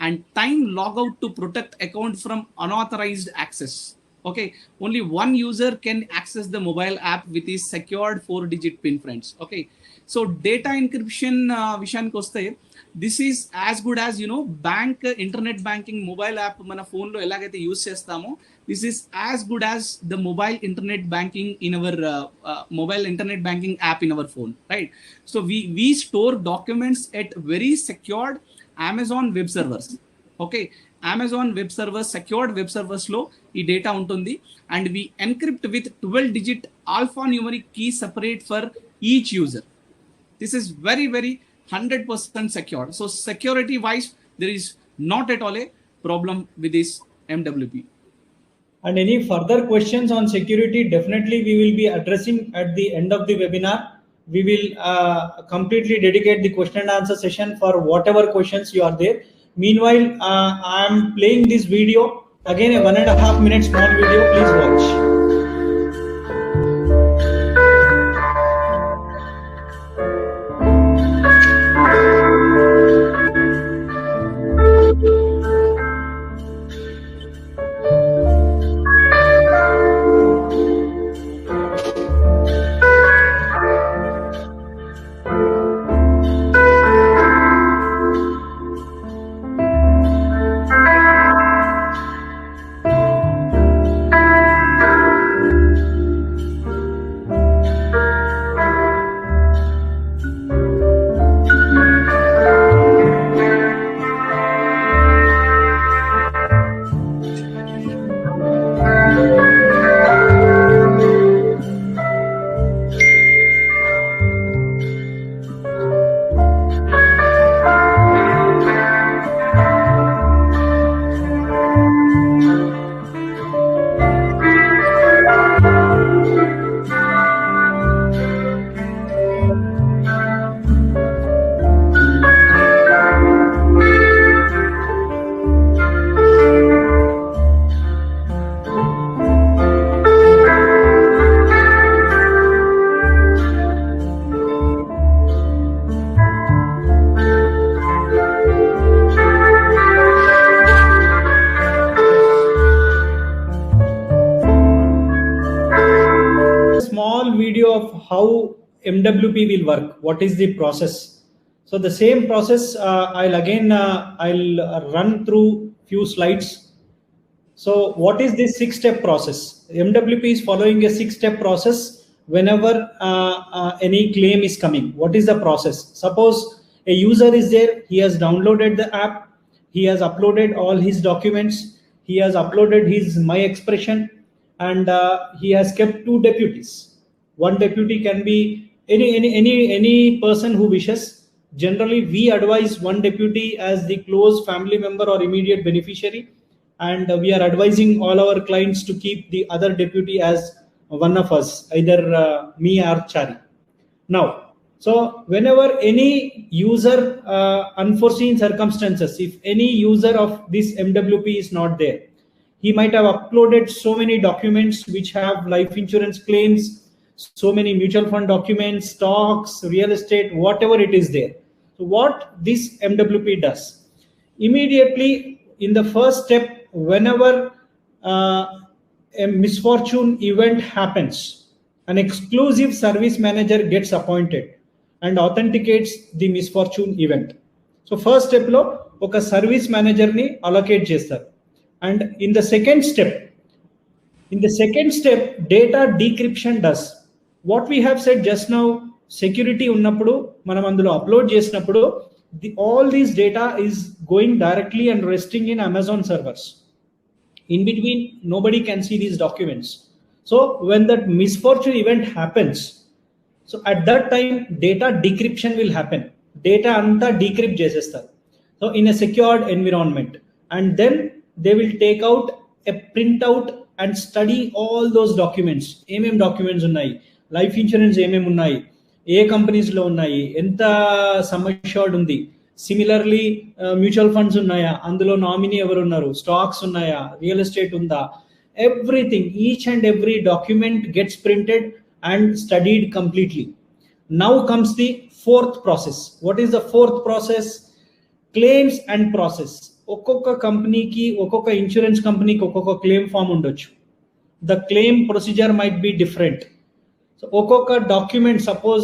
and time logout to protect account from unauthorized access. Okay, only one user can access the mobile app with his secured 4-digit pin, friends. Okay, so data encryption vishayaniki koste, this is as good as bank internet banking mobile app mana phone lo elagaithe use chestamo, this is as good as the mobile internet banking in our mobile internet banking app in our phone, right? So we store documents at very secured Amazon web servers. Okay, Amazon web servers, secured web servers లో ఈ data ఉంటుంది, and we encrypt with 12-digit alphanumeric key separate for each user. This is very 100% secure. So security wise there is not at all a problem with this MWP. And any further questions on security, definitely we will be addressing at the end of the webinar. We will completely dedicate the question and answer session for whatever questions you are there. Meanwhile, I am playing this video again, a 1.5 minute small video. Please watch. Of how MWP will work, what is the process. So the same process I'll run through few slides. So what is this 6-step process? MWP is following a 6-step process whenever any claim is coming. What is the process? Suppose a user is there, he has downloaded the app, he has uploaded all his documents, he has uploaded his My Expression, and he has kept 2 deputies. One deputy can be any person who wishes. Generally, we advise one deputy as the close family member or immediate beneficiary, and we are advising all our clients to keep the other deputy as one of us, either me or Chari. Now, so whenever any user unforeseen circumstances, if any user of this MWP is not there, He might have uploaded so many documents which have life insurance claims, so many mutual fund documents, stocks, real estate, whatever it is there. So what this MWP does, immediately in the first step, whenever a misfortune event happens, an exclusive service manager gets appointed and authenticates the misfortune event. So first step lo oka service manager ni allocate chestar, and in the second step data decryption does what we have said just now. Security ఉన్నప్పుడు మనం అందులో upload చేసినప్పుడు all these data is going directly and resting in Amazon servers. In between, nobody can see these documents. So when that misfortune event happens, so at that time data decryption will happen. Data anta decrypt chesestar, so in a secured environment, and then they will take out a printout and study all those documents. Documents unnai, life insurance unnai, A companies లో ఉన్నాయి, ఎంత sum assured ఉంది, similarly mutual funds ఉన్నాయా, అందులో nominee ఎవరు ఉన్నారు, stocks ఉన్నాయా, real estate ఉందా, everything, each and every document gets printed and studied completely. Now comes the fourth process. What is the fourth process? Claims and process. ఒక్కొక్క కంపెనీకి, ఒక్కొక్క ఇన్సూరెన్స్ కంపెనీకి ఒక్కొక్క క్లెయిమ్ ఫామ్ ఉండొచ్చు. The claim procedure might be different. So ఒక్కొక్క document, suppose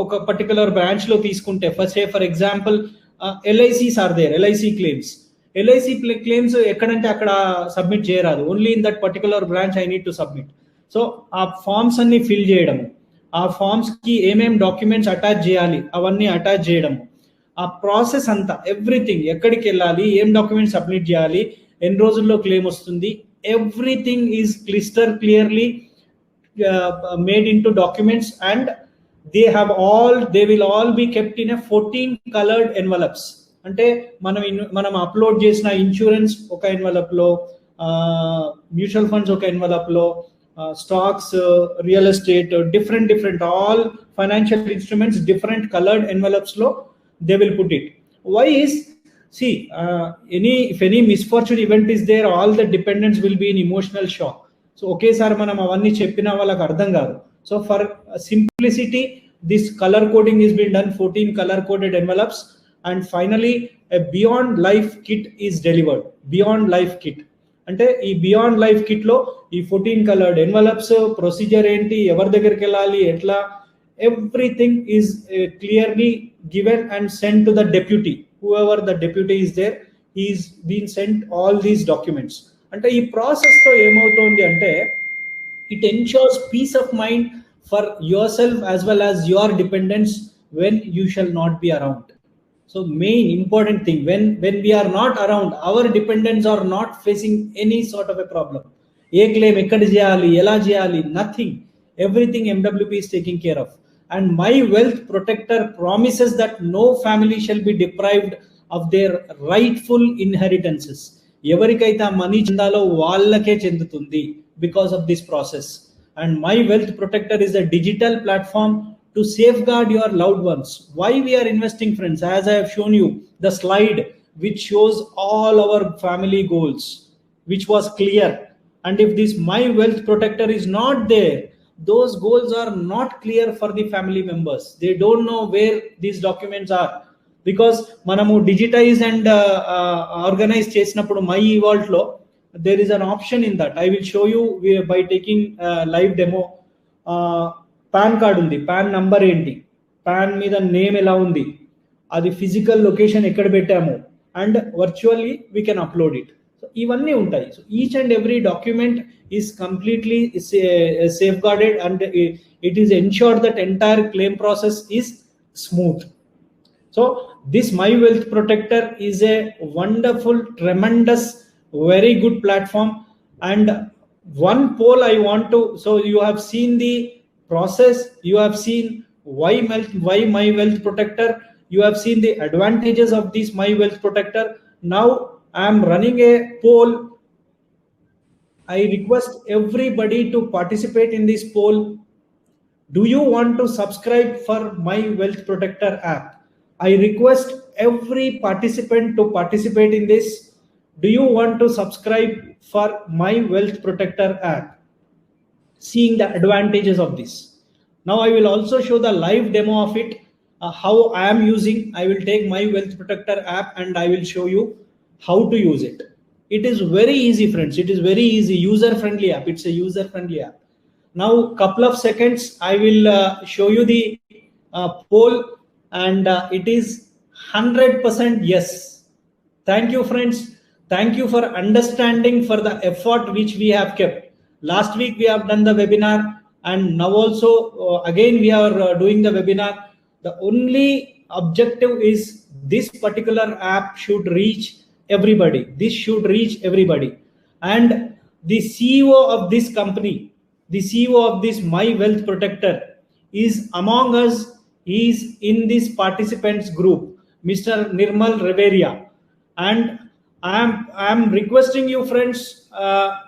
ఒక particular branch లో తీసుకుంటే, for example LICs are there, LIC claims ఎక్కడంటే అక్కడ సబ్మిట్ చేయరాదు, only in that particular branch I need to submit. So ఆ forms అన్ని ఫిల్ చేయడము, ఆ ఫామ్స్ కి ఏమేం డాక్యుమెంట్స్ అటాచ్ చేయాలి అవన్నీ అటాచ్ చేయడము, ఆ ప్రాసెస్ అంతా, ఎవ్రీథింగ్, ఎక్కడికి వెళ్ళాలి, ఏం డాక్యుమెంట్స్ సబ్మిట్ చేయాలి, ఎన్ని రోజుల్లో క్లెయిమ్ వస్తుంది, everything is clearly made into documents, and they will all be kept in a 14 colored envelopes. అంటే మనం అప్లోడ్ చేసిన ఇన్సూరెన్స్ ఒక ఎన్వలప్ లో, మ్యూచువల్ ఫండ్స్ ఒక ఎన్వలప్ లో, stocks, real estate, different all financial instruments different coloured envelopes లో they will put it. Why is, see, if any misfortune event is there, all the dependents will be in emotional shock. సో ఒకేసారి మనం అవన్నీ చెప్పినా వాళ్ళకి అర్థం కాదు. So for simplicity this colour coding is been done, 14 colour coded envelopes, and finally beyond life kit is delivered. Beyond life kit అంటే ఈ బియాండ్ లైఫ్ కిట్ లో ఈ 14 కలర్డ్ ఎన్వలప్స్, ప్రొసీజర్ ఏంటి, ఎవరి దగ్గరికి వెళ్ళాలి, ఎట్లా, everything is clearly given and sent to the deputy. Whoever the deputy is there, he is been sent all these documents. అంటే ఈ ప్రాసెస్ తో ఏమవుతోంది అంటే, it ensures peace of mind for yourself as well as your dependents when you shall not be around. So main important thing, when we are not around, our dependents are not facing any sort of a problem. A claim ఎక్కడ చేయాలి, ఎలా చేయాలి, nothing, everything MWP is taking care of. And my wealth protector promises that no family shall be deprived of their rightful inheritances. ఎవరికైతే ఆ money చెందాలో వాళ్ళకే చెందుతుంది because of this process. And my wealth protector is a digital platform to safeguard your loved ones. Why we are investing friends, as I have shown you the slide which shows all our family goals, which was clear. And if this my wealth protector is not there, those goals are not clear for the family members. They don't know where these documents are. Because మనము digitise and organise చేసినప్పుడు my evault లో there is an option in that. I will show you by taking live demo. PAN card ఉంది, PAN number ఏంటి, PAN మీద name ఎలా ఉంది, అది physical location ఎక్కడ పెట్టాము, and virtually we can upload it. So ఇవన్నీ ఉంటాయి. So each and every document is completely safeguarded, and it is ensured that entire claim process is smooth. So this My Wealth Protector is a wonderful, tremendous, very good platform. And one poll I want to, so you have seen the process, you have seen why My Wealth Protector, you have seen the advantages of this My Wealth Protector. Now I am running a poll. I request everybody to participate in this poll. Do you want to subscribe for My Wealth Protector app? I request every participant to participate in this. do you want to subscribe for My Wealth Protector app? Seeing the advantages of this. Now I will also show the live demo of it, how I am using. I will take My Wealth Protector app and I will show you how to use it. It is very easy, friends. It is very easy, user-friendly app. It's a user-friendly app. Now, couple of seconds, I will show you the poll, and it is 100% yes. Thank you, friends. Thank you for understanding for the effort which we have kept. Last week we have done the webinar, and now also again we are doing the webinar. The only objective is this particular app should reach everybody. This should reach everybody. And the CEO of this company, the CEO of this My Wealth Protector, is among us. He is in this participants group, Mr. Nirmal Reveria. And I am requesting you, friends,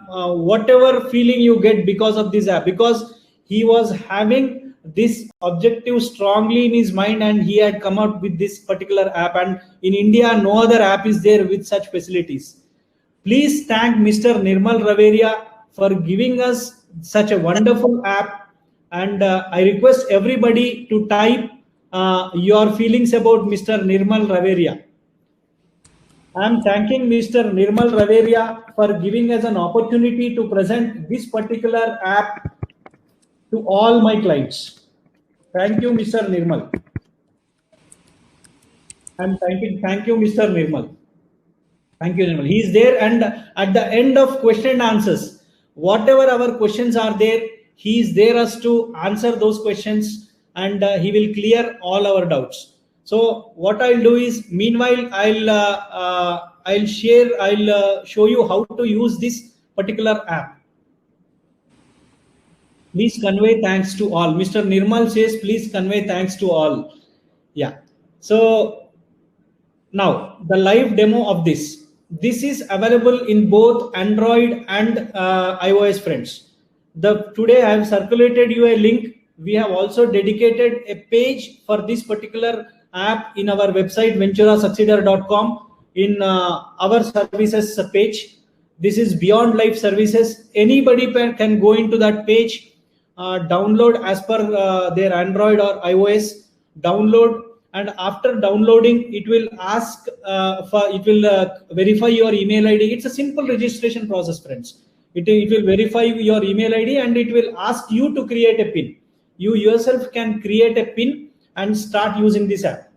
whatever feeling you get because of this app, because he was having this objective strongly in his mind and he had come out with this particular app, and in India no other app is there with such facilities. Please thank Mr. Nirmal Reveria for giving us such a wonderful app, and I request everybody to type your feelings about Mr. Nirmal Reveria. I am thanking Mr. Nirmal Reveria for giving us an opportunity to present this particular app to all my clients. Thank you, Mr. Nirmal. Thank you, Mr. Nirmal. Thank you, Nirmal. He is there, and at the end of question and answers, whatever our questions are there, he is there as to answer those questions, and he will clear all our doubts. So what I'll do is, meanwhile, I'll show you how to use this particular app. Please convey thanks to all. Mr. Nirmal says, please convey thanks to all. Yeah. So now the live demo of this. This is available in both Android and iOS, friends. Today I have circulated you a link. We have also dedicated a page for this particular app in our website, venturasucceeder.com, in our services page. This is Beyond Life Services. Anybody can go into that page, download as per their Android or iOS, download, and after downloading, it will ask verify your email ID. It's a simple registration process, friends. It will verify your email ID and it will ask you to create a PIN. You yourself can create a PIN and start using this app.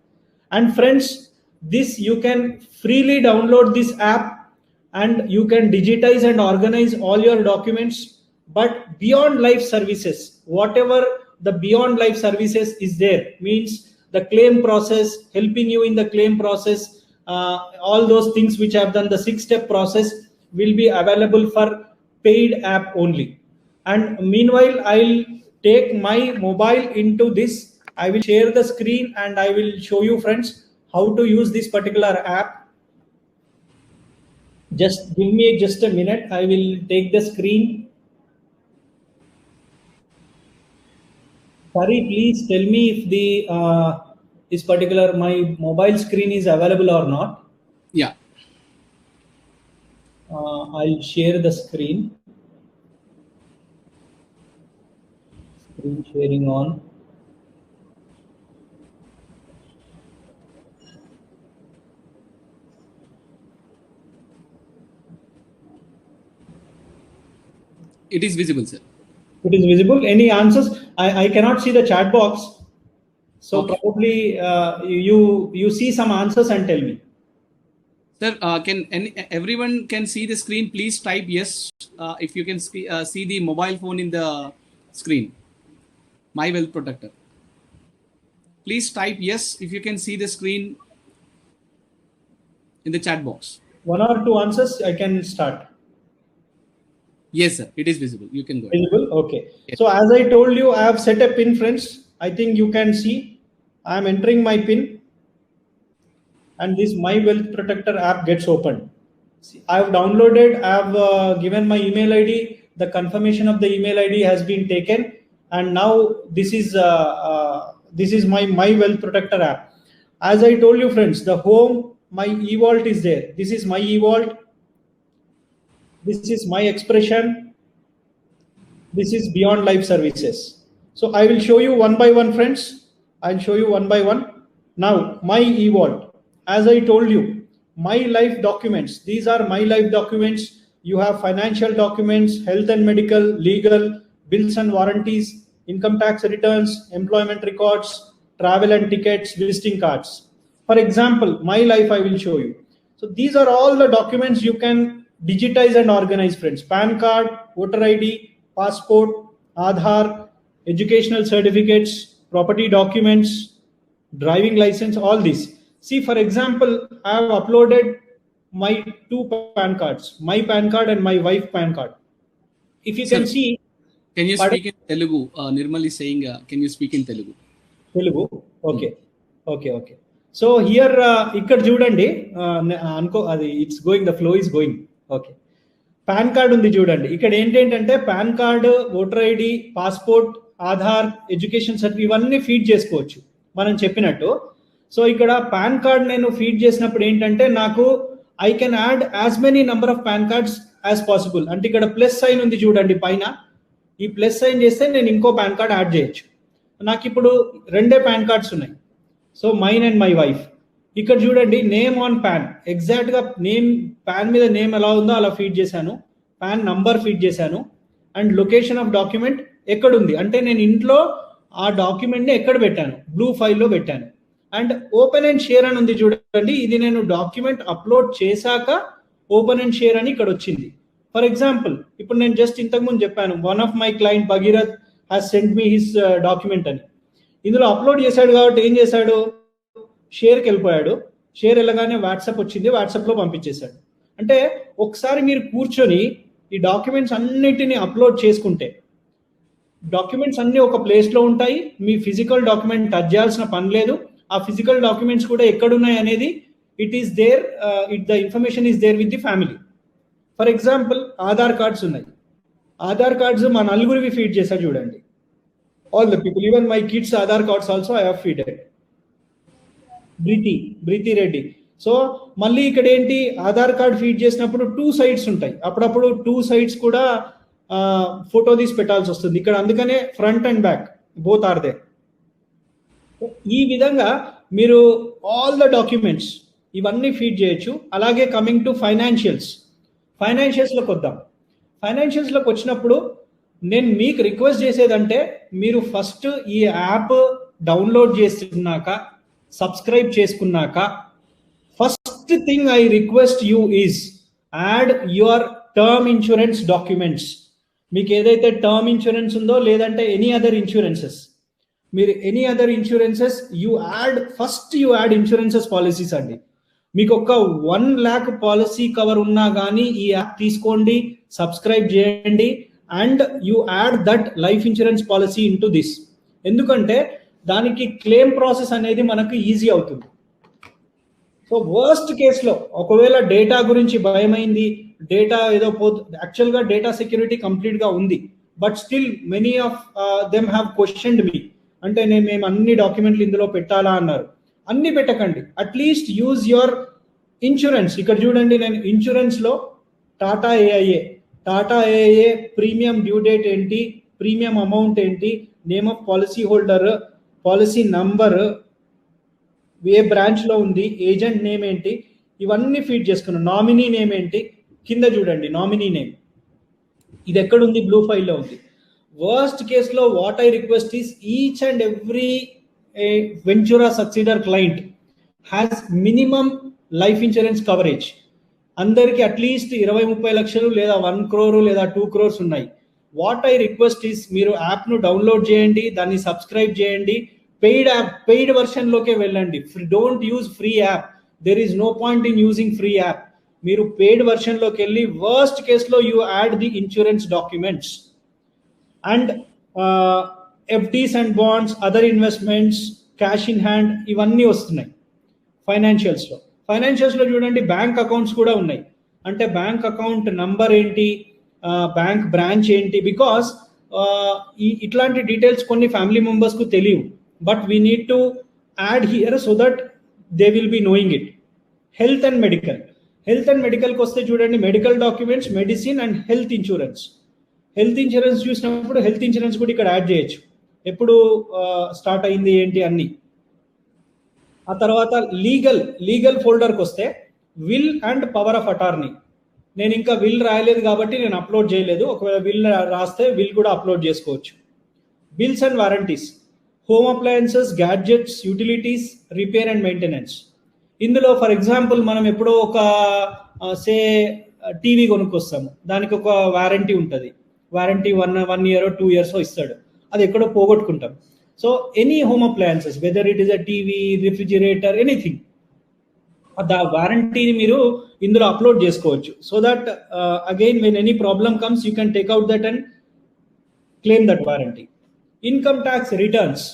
And friends, this you can freely download this app and you can digitize and organize all your documents. But Beyond Life Services, whatever the Beyond Life Services is there, means the claim process, helping you in the claim process, all those things which I've done, the 6-step process will be available for paid app only. And meanwhile, I'll take my mobile into this. I will share the screen and I will show you, friends, how to use this particular app. Just give me just a minute. I will take the screen. Sorry, please tell me if the this particular my mobile screen is available or not. Yeah. I'll share the screen. Screen sharing on. It is visible, sir. It is visible. Any answers? I cannot see the chat box. So okay. Probably you see some answers and tell me. Sir, everyone can see the screen? Please type yes if you can see the mobile phone in the screen. My Wealth Protector. Please type yes if you can see the screen in the chat box. 1 or 2 answers. I can start. Yes, sir. It is visible. You can go ahead. Visible. Okay. Yes. So as I told you, I have set a PIN, friends. I think you can see. I am entering my PIN, and this My Wealth Protector app gets opened. See, I have downloaded. I have given my email ID. The confirmation of the email ID has been taken, and now this is my Wealth Protector app. As I told you, friends, the home, my eVault is there. This is my eVault. This is my expression. This is beyond life services. So I will show you one by one, friends. I'll show you one by one. Now, my eVault. As I told you, my life documents. These are my life documents. You have financial documents, health and medical, legal, bills and warranties, income tax returns, employment records, travel and tickets, visiting cards. For example, my life I will show you. So these are all the documents you can digitize and organize, friends. PAN card, voter ID, passport, Aadhaar, educational certificates, property documents, driving license, all these. See, for example, I have uploaded my two PAN cards, my PAN card and my wife PAN card. If you can see. Can you speak in Telugu? Nirmal is saying, can you speak in Telugu? Telugu? Okay. Okay. So here, ikkada chudandi, anko adi it's going, the flow is going. Okay. PAN card undi chudandi. Ikkada entante PAN card, voter ID, passport, Aadhaar, education certificate ivanni feed chesukochu మనం చెప్పినట్టు. So ఇక్కడ pan card నేను feed చేసినప్పుడు ఏంటంటే నాకు I can add as many number of pan cards as possible. అంటే ఇక్కడ plus sign ఉంది చూడండి పైన, ఈ ప్లస్ సైన్ చేస్తే నేను ఇంకో పాన్ కార్డ్ యాడ్ చేయొచ్చు. నాకు ఇప్పుడు 2 పాన్ కార్డ్స్ ఉన్నాయి. So mine and my wife. ఇక్కడ చూడండి నేమ్ ఆన్ పాన్, ఎగ్జాక్ట్ గా నేమ్ పాన్ మీద నేమ్ ఎలా ఉందో అలా ఫీడ్ చేశాను, పాన్ నంబర్ ఫీడ్ చేశాను, అండ్ లొకేషన్ ఆఫ్ డాక్యుమెంట్ ఎక్కడుంది అంటే నేను ఇంట్లో ఆ డాక్యుమెంట్ని ఎక్కడ పెట్టాను, బ్లూ ఫైల్లో పెట్టాను. అండ్ ఓపెన్ అండ్ షేర్ అని ఉంది చూడండి, ఇది నేను డాక్యుమెంట్ అప్లోడ్ చేశాక ఓపెన్ అండ్ షేర్ అని ఇక్కడ వచ్చింది. ఫర్ ఎగ్జాంపుల్ ఇప్పుడు నేను జస్ట్ ఇంతకుముందు చెప్పాను, one of my client Bhagirath has send me his document అని. ఇందులో అప్లోడ్ చేశాడు కాబట్టి ఏం చేశాడు, షేర్కి వెళ్ళిపోయాడు. షేర్ వెళ్ళగానే వాట్సాప్ వచ్చింది, వాట్సాప్లో పంపించేశాడు. అంటే ఒకసారి మీరు కూర్చొని ఈ డాక్యుమెంట్స్ అన్నిటిని అప్లోడ్ చేసుకుంటే డాక్యుమెంట్స్ అన్ని ఒక ప్లేస్లో ఉంటాయి. మీ ఫిజికల్ డాక్యుమెంట్ టచ్ చేయాల్సిన పని లేదు. ఆ ఫిజికల్ డాక్యుమెంట్స్ కూడా ఎక్కడున్నాయి అనేది it is there, the information is there with the family. For example Aadhaar cards ఉన్నాయి. ఆధార్ కార్డ్స్ మా నలుగురివి ఫీడ్ చేశారు చూడండి, all the people, even my kids Aadhaar cards also I have feeded. Preethi Reddy. So మళ్ళీ ఇక్కడ ఏంటి, ఆధార్ కార్డ్ ఫీడ్ చేసినప్పుడు 2 సైడ్స్ ఉంటాయి, అప్పుడప్పుడు 2 సైడ్స్ కూడా ఫోటో తీసి పెట్టాల్సి వస్తుంది ఇక్కడ, అందుకనే front and back both are they. ఈ విధంగా మీరు ఆల్ ద డాక్యుమెంట్స్ ఇవన్నీ ఫీడ్ చేయొచ్చు. అలాగే కమింగ్ టు ఫైనాన్షియల్స్లోకి వద్దాం. ఫైనాన్షియల్స్లోకి వచ్చినప్పుడు నేను మీకు రిక్వెస్ట్ చేసేదంటే, మీరు ఫస్ట్ ఈ యాప్ డౌన్లోడ్ చేసుకున్నాక, సబ్స్క్రైబ్ చేసుకున్నాక, first thing I request you is add your term insurance documents. మీకు ఏదైతే టర్మ్ ఇన్సూరెన్స్ ఉందో లేదంటే ఎనీ అదర్ ఇన్సూరెన్సెస్, మీరు any other insurances you add insurances policies అండి. మీకు ఒక 1 lakh పాలసీ కవర్ ఉన్నా కానీ ఈ యాప్ తీసుకోండి, సబ్స్క్రైబ్ చేయండి, and you add that life insurance policy in to this. ఎందుకంటే దానికి క్లెయిమ్ ప్రాసెస్ అనేది మనకు ఈజీ అవుతుంది. సో వర్స్ట్ కేసులో ఒకవేళ డేటా గురించి భయమైంది, డేటా ఏదో యాక్చువల్గా డేటా సెక్యూరిటీ కంప్లీట్గా ఉంది, but still many of them have questioned me, అంటే మేము అన్ని డాక్యుమెంట్లు ఇందులో పెట్టాలా అన్నారు. అన్ని పెట్టకండి, అట్లీస్ట్ యూజ్ యువర్ ఇన్సూరెన్స్. ఇక్కడ చూడండి, నేను ఇన్సూరెన్స్లో Tata AIA premium due date ఏంటి, ప్రీమియం అమౌంట్ ఏంటి, name of policy holder, policy number, ఏ బ్రాంచ్లో ఉంది, ఏజెంట్ నేమ్ ఏంటి, ఇవన్నీ ఫీడ్ చేసుకున్నాను. నామినీ నేమ్ ఏంటి, కింద చూడండి నామినీ నేమ్, ఇది ఎక్కడుంది, బ్లూ ఫైల్లో ఉంది. వర్స్ట్ కేసులో what I request is each and every Ventura succeeder client has minimum life insurance coverage. అందరికి అట్లీస్ట్ 20-30 లక్షలు లేదా 1 crore లేదా 2 crores ఉన్నాయి. వాట్ ఐ రిక్వెస్ట్ ఈస్ మీరు యాప్ను డౌన్లోడ్ చేయండి, దాన్ని సబ్స్క్రైబ్ చేయండి, పెయిడ్ వర్షన్లోకే వెళ్ళండి. Don't use free app, there is no point in using free app. మీరు పెయిడ్ వర్షన్లోకి వెళ్ళి వర్స్ట్ కేసులో you add the insurance documents and FDs and bonds, other investments, cash in hand, ఇవన్నీ వస్తున్నాయి ఫైనాన్షియల్స్లో చూడండి. బ్యాంక్ అకౌంట్స్ కూడా ఉన్నాయి, అంటే బ్యాంక్ అకౌంట్ నంబర్ ఏంటి, బ్యాంక్ బ్రాంచ్ ఏంటి, బికాస్ ఇట్లాంటి డీటెయిల్స్ కొన్ని ఫ్యామిలీ మెంబర్స్కు తెలియవు, but we need to add here so that they will be knowing it. Health and medical, health and మెడికల్కి వస్తే చూడండి, medical documents, medicine and health insurance. Health insurance చూసినప్పుడు health insurance కూడా ఇక్కడ యాడ్ చేయొచ్చు, ఎప్పుడు స్టార్ట్ అయింది ఏంటి అన్ని. ఆ తర్వాత లీగల్ ఫోల్డర్కి వస్తే will and power of attorney. నేను ఇంకా విల్ రాయలేదు కాబట్టి నేను అప్లోడ్ చేయలేదు, ఒకవేళ విల్ రాస్తే విల్ కూడా అప్లోడ్ చేసుకోవచ్చు. Bills and warranties, home appliances, gadgets, utilities, repair and maintenance. ఇందులో ఫర్ ఎగ్జాంపుల్ మనం ఎప్పుడో ఒక సే టీవీ కొనుక్కొస్తాము, దానికి ఒక వారంటీ ఉంటుంది, వారంటీ 1 year 2 years ఇస్తాడు, అది ఎక్కడో పోగొట్టుకుంటాం. So any home appliances, whether it is a TV, refrigerator, anything, ఆ వారంటీని మీరు ఇందులో అప్లోడ్ చేసుకోవచ్చు. So that again when any problem comes you can take out that and claim that warranty. Income tax returns,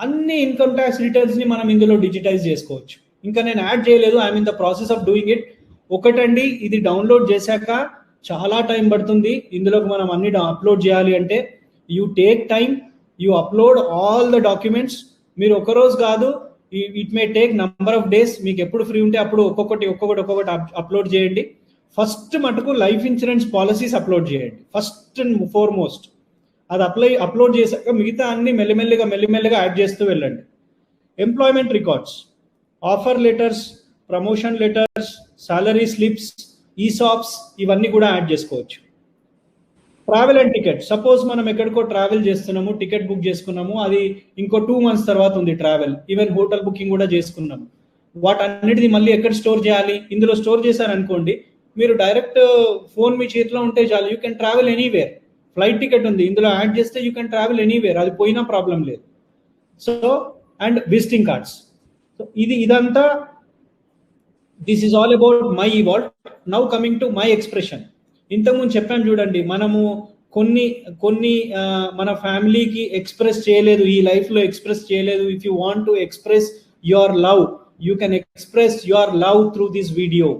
అన్ని income tax returns ని మనం ఇందులో digitize చేసుకోవచ్చు. ఇంకా నేను యాడ్ చేయలేదు, I'm in the process of doing it. ఒకటండి, ఇది డౌన్లోడ్ చేశాక చాలా టైం పడుతుంది. ఇందులోకి మనం అన్ని అప్లోడ్ చేయాలి అంటే you take time, you upload all the documents. మీరు ఒకరోజు కాదు, it may take number of days. మీకు ఎప్పుడు ఫ్రీ ఉంటే అప్పుడు ఒక్కొక్కటి అప్లోడ్ చేయండి. ఫస్ట్ మటుకు లైఫ్ ఇన్సూరెన్స్ పాలసీస్ అప్లోడ్ చేయండి, ఫస్ట్ అండ్ ఫార్మోస్ట్. అది అప్లోడ్ చేశాక మిగతా అన్ని మెల్లిమెల్లిగా యాడ్ చేస్తూ వెళ్ళండి. Employment records, offer letters, promotion letters, salary slips, ESOPs, ఇవన్నీ కూడా యాడ్ చేసుకోవచ్చు. ట్రావెల్ అండ్ టికెట్, సపోజ్ మనం ఎక్కడికో ట్రావెల్ చేస్తున్నాము, టికెట్ బుక్ చేసుకున్నాము, అది ఇంకో 2 months తర్వాత ఉంది ట్రావెల్, ఈవెన్ హోటల్ బుకింగ్ కూడా చేసుకున్నాము, వాటన్నిటిది మళ్ళీ ఎక్కడ స్టోర్ చేయాలి? ఇందులో స్టోర్ చేశారనుకోండి, మీరు డైరెక్ట్ ఫోన్ మీ చేతిలో ఉంటే చాలు, you can travel anywhere. Flight ticket ఉంది, ఇందులో యాడ్ చేస్తే యూ కెన్ ట్రావెల్ ఎనీవేర్, అది పోయినా ప్రాబ్లం లేదు. So and visiting cards. So ఇదంతా this is all about my eVault. Now coming to my expression. ఇంతకుముందు చెప్పాను చూడండి, మనము కొన్ని మన ఫ్యామిలీకి ఎక్స్ప్రెస్ చేయలేదు, ఈ లైఫ్లో ఎక్స్ప్రెస్ చేయలేదు. If you want to express your love, you can express your love through this video.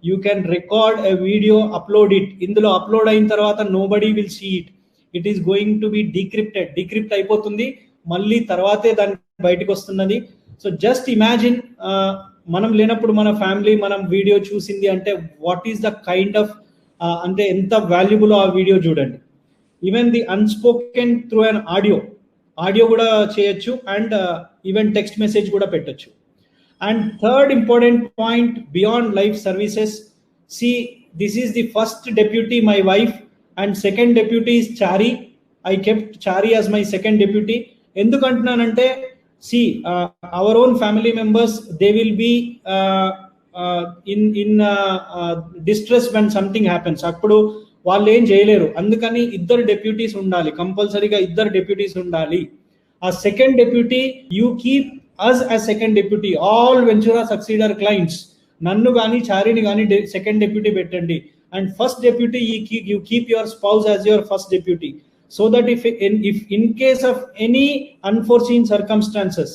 You can record a video, upload it. ఇందులో అప్లోడ్ అయిన తర్వాత nobody will see it. It is going to be decrypt అయిపోతుంది, మళ్ళీ తర్వాతే దాని బయటకు వస్తున్నది. So just imagine, మనం లేనప్పుడు మన ఫ్యామిలీ మనం వీడియో చూసింది అంటే what is the kind of అంటే ఎంత వాల్యుబుల్ ఆ వీడియో చూడండి. Even the unspoken through an audio కూడా చేయొచ్చు, అండ్ ఈవెన్ టెక్స్ట్ మెసేజ్ కూడా పెట్టొచ్చు. And third important point, beyond life services. See, this is the first deputy, my wife, and second deputy is Chari. I kept Chari as my second deputy. ఎందుకంటున్నానంటే see, our own family members, they will be in distress when something happens. అప్పుడు వాళ్ళు ఏం చేయలేరు, అందుకని ఇద్దరు deputies ఉండాలి, కంపల్సరీగా ఇద్దరు డెప్యూటీస్ ఉండాలి. ఆ second deputy, you keep us as second deputy, all Ventura succeeder clients. నన్ను కానీ చారిని కానీ సెకండ్ డెప్యూటీ పెట్టండి. And first deputy you keep your spouse as your first deputy. So that if in case of any unforeseen circumstances,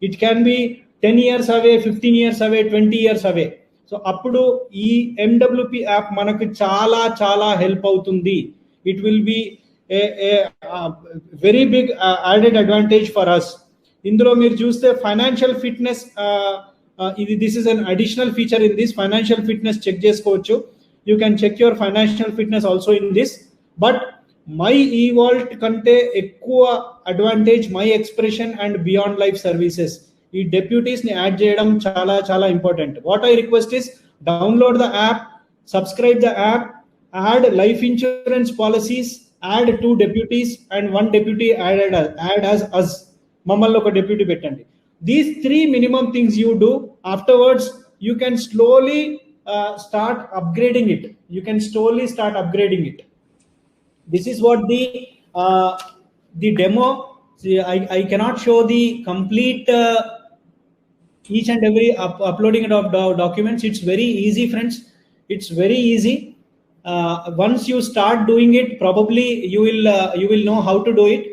it can be 10 years away, 15 years away, 20 years away. So appudu ee MWP app manaku చాలా help avutundi. It will be a very big added advantage for us. Indulo meer chuste financial fitness, this is an additional feature in this. Financial fitness check chesukochu. You can check your financial fitness also in this. But my eVault కంటే ఎక్కువ advantage my expression and beyond life services. ఈ deputies ని add చేయడం చాలా important. What I request is, download the app, subscribe the app, add life insurance policies, add 2 deputies and 1 deputy add as us. మమ్మల్ని ఒక deputy పెట్టండి. These 3 minimum things you do. Afterwards you can slowly start upgrading it. This is what the demo. See, I cannot show the complete each and every uploading of documents. It's very easy, friends. It's very easy. Once you start doing it, probably you will know how to do it.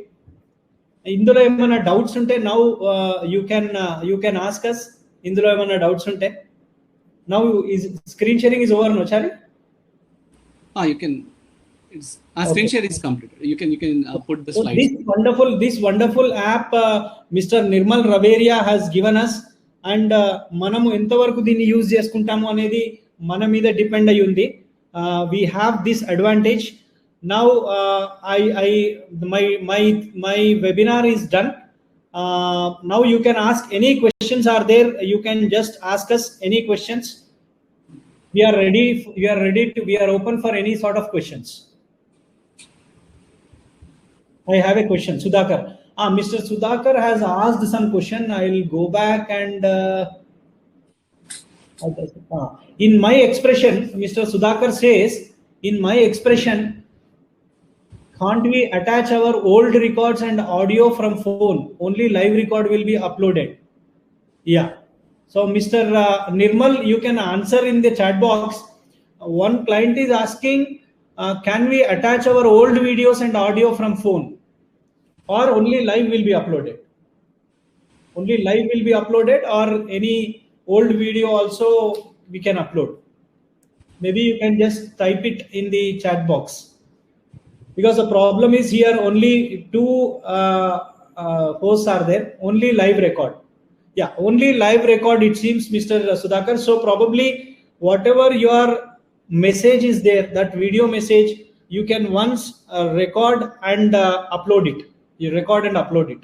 Indulo emana doubts unte now you can ask us. Indulo emana doubts unte now is screen sharing is over, no Chari? You can. Screen share is completed. You can put the slides. This wonderful app Mr. Nirmal Raveria has given us, and మనము ఎంతవరకు దీన్ని use చేసుకుంటాము అనేది మన మీద depend అయి ఉంది. We have this advantage. Now my webinar is done. Now you can ask any questions are there. You can just ask us any questions. We are ready. We are open for any sort of questions. I have a question, Sudhakar. Mr. Sudhakar has asked some question. I will go back and in my expression, Mr. Sudhakar says, in my expression, can't we attach our old records and audio from phone? Only live record will be uploaded. Yeah. So Mr. Nirmal, you can answer in the chat box. One client is asking, can we attach our old videos and audio from phone, or only live will be uploaded? Only live will be uploaded, or any old video also we can upload? Maybe you can just type it in the chat box, because the problem is here only two hosts are there, only live record. Yeah, only live record it seems, Mr. Sudhakar. So probably whatever your message is there, that video message, you can once record and upload it. You record and upload it.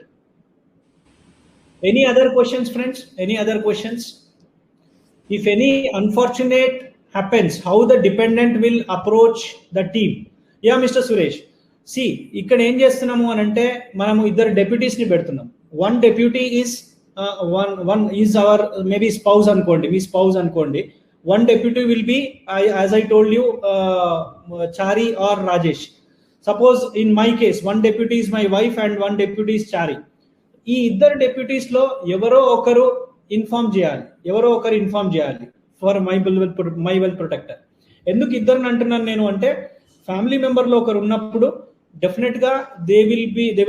Any other questions, friends? Any other questions? If any unfortunate happens, how the dependent will approach the team? Yeah, Mr. Suresh. See, ఇక్కడ ఏం చేస్తున్నాము అని అంటే మనము ఇద్దరు deputy's ని పెడుతున్నాం. One deputy is one is our maybe spouse అనుకోండి, మీ స్పౌస్ అనుకోండి. One deputy will be, as I told you, Chari or Rajesh. Suppose in my case, one deputy is my wife and one deputy is Chari. ఈ ఇద్దరు deputy's లో ఎవరో ఒకరు inform చేయాలి for my well protector. ఎందుకు ఇద్దరు అంటున్నాను నేను అంటే, ఫ్యామిలీ మెంబర్ లో ఒకరు ఉన్నప్పుడు డెఫినెట్ గా they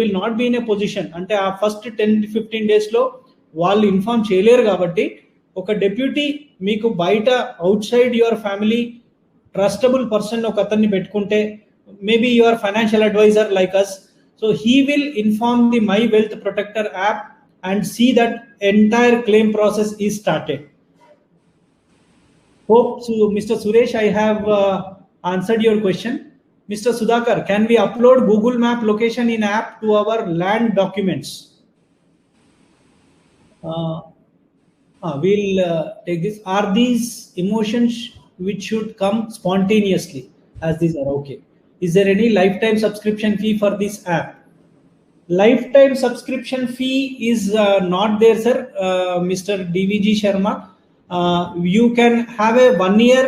will not be in a position, అంటే ఆ ఫస్ట్ 10-15 days లో వాళ్ళు ఇన్ఫార్మ్ చేయలేరు. కాబట్టి ఒక డెప్యూటీ మీకు బయట outside your family trustable person ఒక అతన్ని పెట్టుకుంటే, maybe your financial advisor like us, so he will inform the my wealth protector app and see that entire claim process is started. Hope, so Mr. Suresh, I have answered your question. Mr. Sudhakar, can we upload Google Map location in app to our land documents? We'll take this. Are these emotions which should come spontaneously, as these are okay? Is there any lifetime subscription fee for this app? Lifetime subscription fee is not there, sir. Mr. DVG Sharma. You can have a 1 year,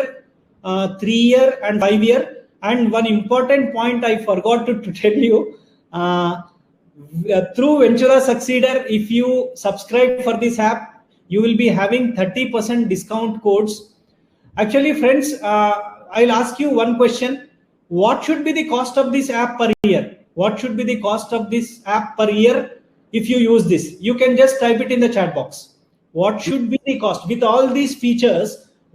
3 year and 5 year. And one important point I forgot to tell you, through Ventura Succeeder, if you subscribe for this app, you will be having 30% discount codes. Actually, friends, I'll ask you one question. What should be the cost of this app per year? What should be the cost of this app per year if you use this? You can just type it in the chat box. What should be the cost with all these features?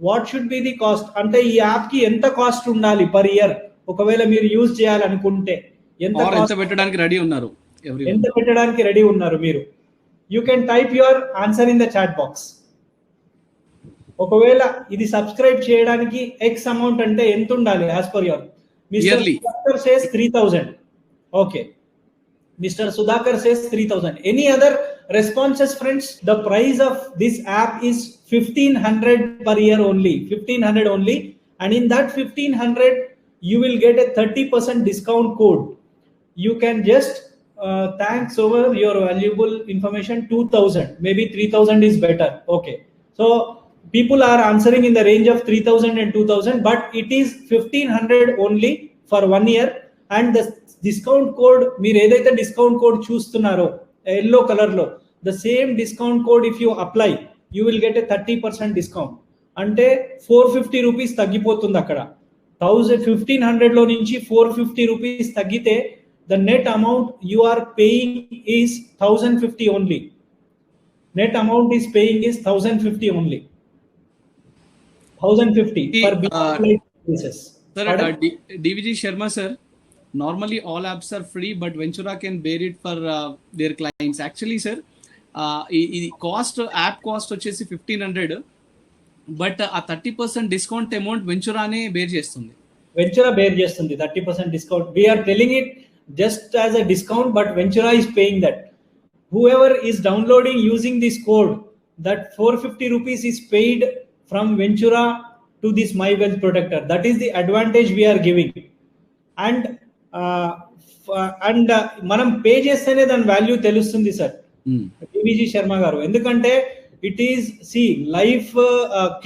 What should be the cost? అంటే ఈ app కి ఎంత cost ఉండాలి per year, ఒకవేళ మీరు use చేయాలనుకుంటే ఎంత పెట్టడానికి రెడీ ఉన్నారు మీరు? You can type your answer in the chat box. ఒకవేళ ఇది సబ్స్క్రైబ్ చేయడానికి ఎక్స్ అమౌంట్ అంటే ఎంత ఉండాలి as per your? Mister Sudhakar says 3,000. Okay, Mr. Sudhakar says 3,000. Any other responses, friends? The price of this app is 1,500 per year only, 1,500 only, and in that 1,500 you will get a 30% discount code. You can just thanks over your valuable information. 2,000, maybe 3,000 is better. Okay, so people are answering in the range of 3,000 and 2,000, but it is 1,500 only for 1 year. And the discount code, మీరు ఏదైతే discount code చూస్తున్నారో yellow colour లో, the same discount code if you apply you will get a 30% discount. అంటే 450 rupees తగ్గిపోతుంది అక్కడ. 1,500 లో నుంచి 450 rupees తగ్గితే the net amount you are paying is 1,050 only. Net amount is paying is 1,050 only. 1,050 for basis. Sir, DVG Sharma sir, normally all apps are free, but Ventura can bear it for their clients. Actually sir, ఈ cost app cost వచ్చేసి 1,500. But ఆ 30% discount amount వెంచురానే bear చేస్తుంది. Ventura bear చేస్తుంది 30% discount. We are telling it just as a discount, but Ventura is paying that. Whoever is downloading using this code, that 450 rupees is paid from Ventura to this My Wealth Protector. That is the advantage we are giving. And మనం pay చేస్తేనే దాని value తెలుస్తుంది sir డివిజీ Sharma గారు. ఎందుకంటే it is life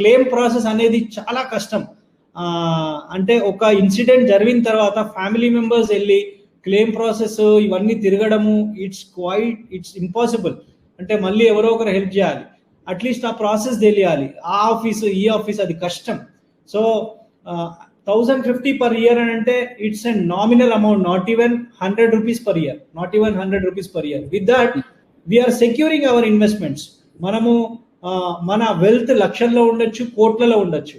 claim process అనేది చాలా కష్టం. అంటే ఒక ఇన్సిడెంట్ జరిగిన తర్వాత ఫ్యామిలీ మెంబర్స్ వెళ్ళి క్లెయిమ్ ప్రాసెస్ ఇవన్నీ తిరగడము, ఇట్స్ ఇంపాసిబుల్. అంటే మళ్ళీ ఎవరో ఒకరు హెల్ప్ చేయాలి, అట్లీస్ట్ ఆ ప్రాసెస్ తెలియాలి, ఆ ఆఫీసు ఈ ఆఫీస్, అది కష్టం. సో 1050 per year అని అంటే it's a nominal amount, not even 100 rupees per year, not even 100 rupees per year. With that we are securing our investments. మనము మన వెల్త్ లక్షల్లో ఉండొచ్చు, కోట్లలో ఉండొచ్చు.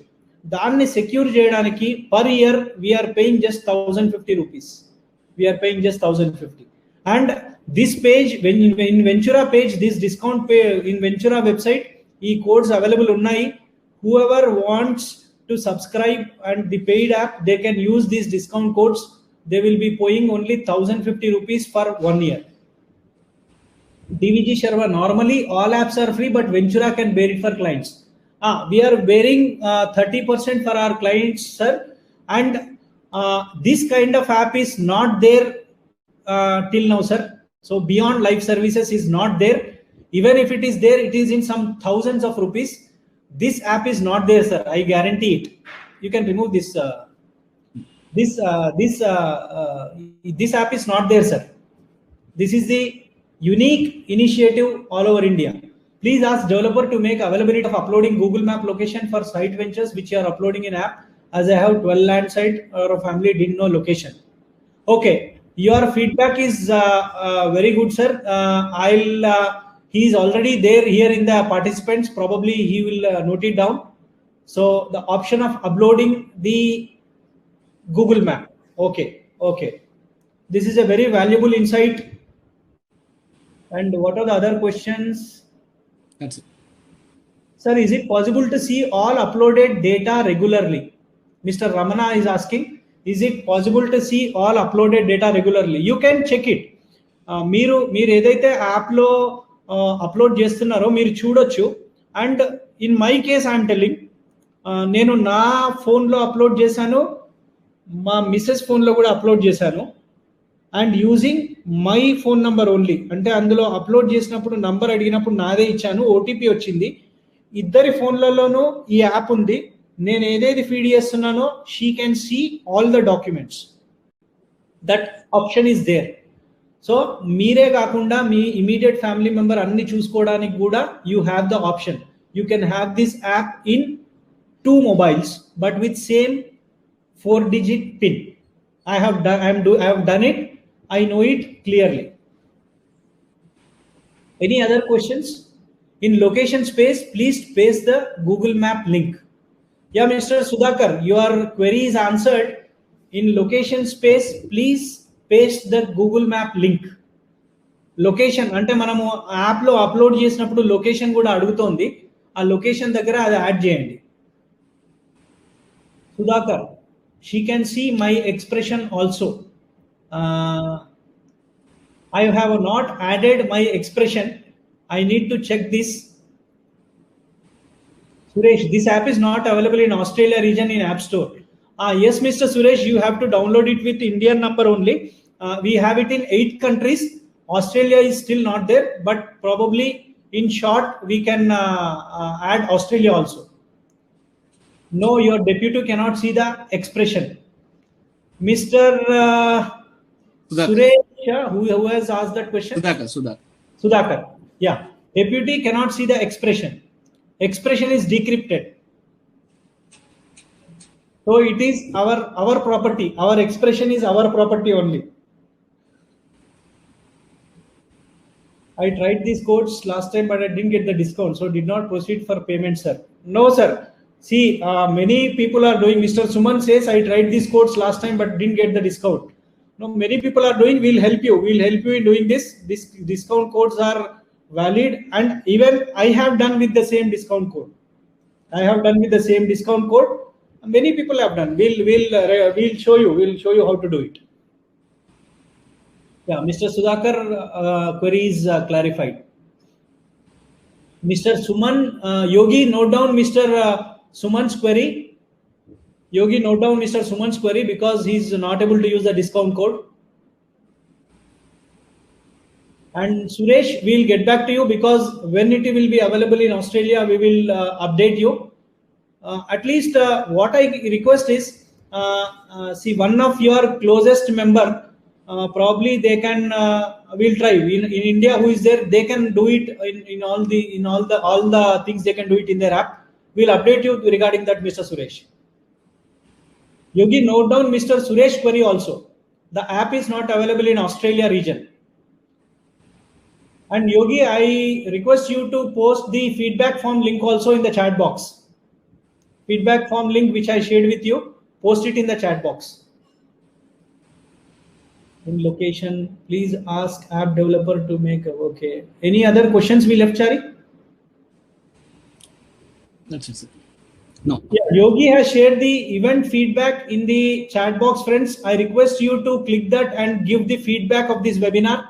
దాన్ని సెక్యూర్ చేయడానికి per year we are paying just 1050 rupees. We are paying just 1050. And this page, when in Ventura page, this discount pay in Ventura website, e codes available unnai. Whoever wants to subscribe and the paid app, they can use these discount codes. They will be paying only 1050 rupees for 1 year. DVG Sharma, normally all apps are free, but Ventura can bear it for clients. We are bearing 30% for our clients, sir. And this kind of app is not there till now, sir. So beyond life services is not there. Even if it is there, it is in some thousands of rupees. This app is not there, sir. I guarantee it. You can remove this. This app is not there, sir. This is the unique initiative all over India. Please ask developer to make availability of uploading Google Map location for site ventures which you are uploading in app. As I have 12 land site, or a family didn't know location. Okay, your feedback is very good, sir. He is already there here in the participants. Probably he will note it down. So the option of uploading the Google Map. Okay. This is a very valuable insight. And what are the other questions? That's it. Sir, is it possible to see all uploaded data regularly? Mr. Ramana is asking, is it possible to see all uploaded data regularly? You can check it. మీరు ఏదైతే యాప్లో upload చేస్తున్నారో మీరు చూడొచ్చు. And in my case I'm telling, నేను నా ఫోన్లో upload చేశాను, మా మిస్సెస్ ఫోన్లో కూడా అప్లోడ్ చేశాను. And using my phone number only. అంటే అందులో అప్లోడ్ చేసినప్పుడు నంబర్ అడిగినప్పుడు నాదే ఇచ్చాను, ఓటీపీ వచ్చింది. ఇద్దరి ఫోన్లలోనూ ఈ యాప్ ఉంది. నేను ఏదైతే ఫీడ్ చేస్తున్నానో she can see all the documents. That option is there. So మీరే కాకుండా మీ ఇమీడియట్ ఫ్యామిలీ మెంబర్ అన్ని చూసుకోవడానికి కూడా you have the option. You can have this app in 2 mobiles but with same 4-digit PIN. I have done it. I know it clearly. Any other questions? In location space, please paste the Google Map link. Yeah, Mr. Sudhakar, your query is answered. In location space, please paste the Google Map link. Location అంటే మనము app లో upload చేసినప్పుడు location కూడా అడుగుతోంది. ఆ location దగ్గర అది add చేయండి. Sudhakar, she can see my expression also. I have not added my expression. I need to check this. Suresh, this app is not available in Australia region in App Store. Yes, Mr. Suresh, you have to download it with Indian number only. We have it in 8 countries. Australia is still not there, but probably in short we can add Australia also. No, your deputy cannot see the expression. Mr. Suresh, who has asked that question? Sudhakar. Yeah, deputy cannot see the expression. Expression is decrypted. So it is our property. Our expression is our property only. I tried these codes last time, but I didn't get the discount, so did not proceed for payment, sir. No, sir. See, many people are doing. Mr. Suman says, I tried these codes last time, but didn't get the discount. No, many people are doing. We'll help you. We'll help you in doing this. These discount codes are valid, and even I have done with the same discount code. I have done with the same discount code. Many people have done. We'll show you. We'll show you how to do it. Yeah, Mr. Sudhakar query is clarified. Mr. Suman, Yogi, note down Mr. Suman's query. Yogi, note down Mr. Suman's query because he's not able to use the discount code. And Suresh, we'll get back to you because when it will be available in Australia, we will update you. At least what I request is, see, one of your closest member, probably they can, we'll try in India who is there, they can do it in all the things they can do it in their app. We'll update you regarding that, Mr. Suresh. Yogi, note down Mr. Suresh query also. The app is not available in Australia region. And Yogi, I request you to post the feedback form link also in the chat box. Feedback form link which I shared with you, post it in the chat box. In location, please ask app developer to make, okay. Any other questions we left, Chari? That's it, sir. No. Yeah, Yogi has shared the event feedback in the chat box, friends. I request you to click that and give the feedback of this webinar.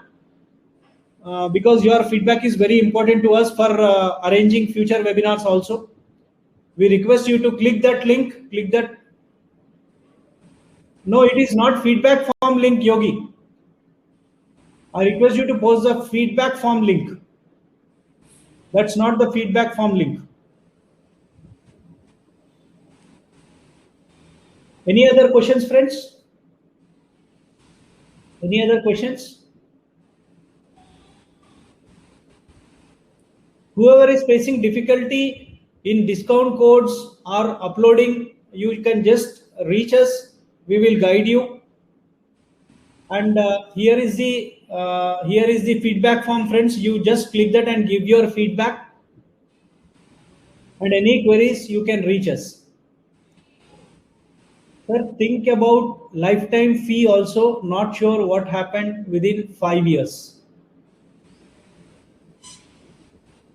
Because your feedback is very important to us for arranging future webinars also. We request you to click that link, click that. No, it is not feedback form link, Yogi. I request you to post the feedback form link. That's not the feedback form link. Any other questions, friends? Any other questions? Whoever is facing difficulty in discount codes or uploading, you can just reach us. We will guide you. And here is the feedback form, friends. You just click that and give your feedback. And any queries, you can reach us. Sir, think about lifetime fee also. Not sure what happened within 5 years.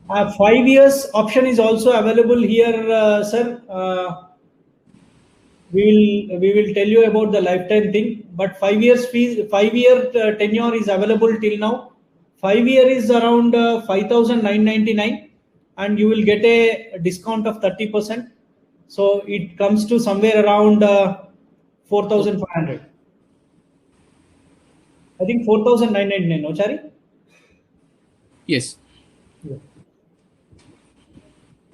5 years option is also available here, sir. We will tell you about the lifetime thing, but 5 years fee, 5 year tenure is available till now. 5 year is around 5,999, and you will get a discount of 30%. So it comes to somewhere around 4,500. I think 4,999. No, Chari? Yes. Yeah.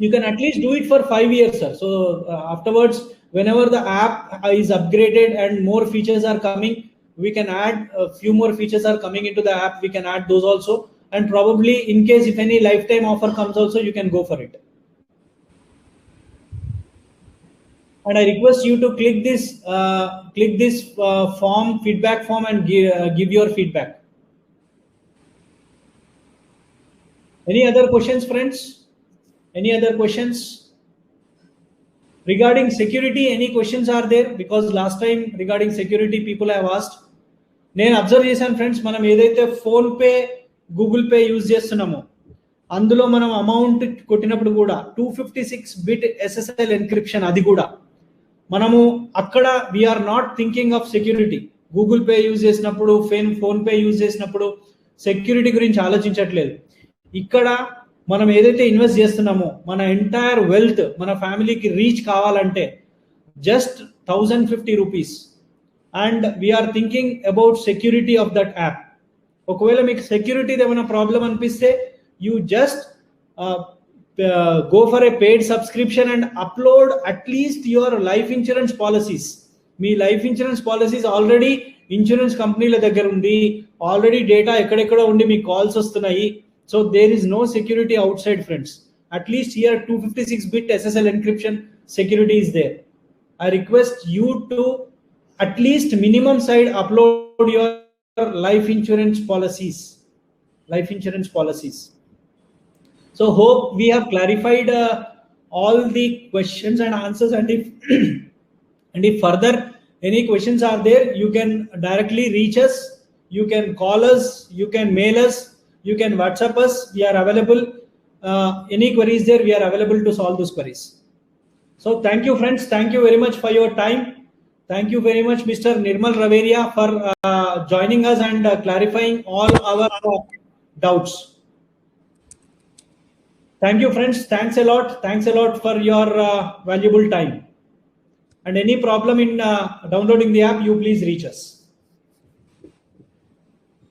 You can at least do it for 5 years, sir. So afterwards, whenever the app is upgraded and more features are coming, we can add a few more features are coming into the app. We can add those also. And probably in case if any lifetime offer comes also, you can go for it. And I request you to click this form, feedback form, and give your feedback. Any other questions, friends? Any other questions? Regarding security, any questions are there? Because last time regarding security, people have asked. నేను observe చేశాను friends, మనం ఏదైతే phone pay, Google pay use చేస్తున్నామో అందులో మనం amount కొట్టినప్పుడు కూడా 256 bit SSL encryption, అది కూడా మనము అక్కడ we are not thinking of security. Google pay use చేసినప్పుడు, ఫోన్ పే యూజ్ చేసినప్పుడు సెక్యూరిటీ గురించి ఆలోచించట్లేదు. ఇక్కడ మనం ఏదైతే ఇన్వెస్ట్ చేస్తున్నామో మన ఎంటైర్ వెల్త్ మన ఫ్యామిలీకి రీచ్ కావాలంటే just 1050 rupees, and we are thinking about security of that app. ఒకవేళ మీకు సెక్యూరిటీ ఏమైనా ప్రాబ్లం అనిపిస్తే you just go for a paid subscription and upload at least your life insurance policies. Me life insurance policies already insurance కంపెనీల దగ్గర ఉంది, already data ఎక్కడెక్కడో ఉండి మీకు కాల్స్ వస్తున్నాయి. So there is no security outside, friends. At least here 256 bit SSL encryption security is there. I request you to at least minimum side upload your life insurance policies. So hope we have clarified all the questions and answers, and if further any questions are there, you can directly reach us, you can call us, you can mail us, you can WhatsApp us. We are available. Any queries there, we are available to solve those queries. So thank you, friends. Thank you very much for your time. Thank you very much, Mr. Nirmal Raveria, for joining us and clarifying all our doubts. Thank you, friends. Thanks a lot. Thanks a lot for your valuable time. And any problem in downloading the app, you please reach us.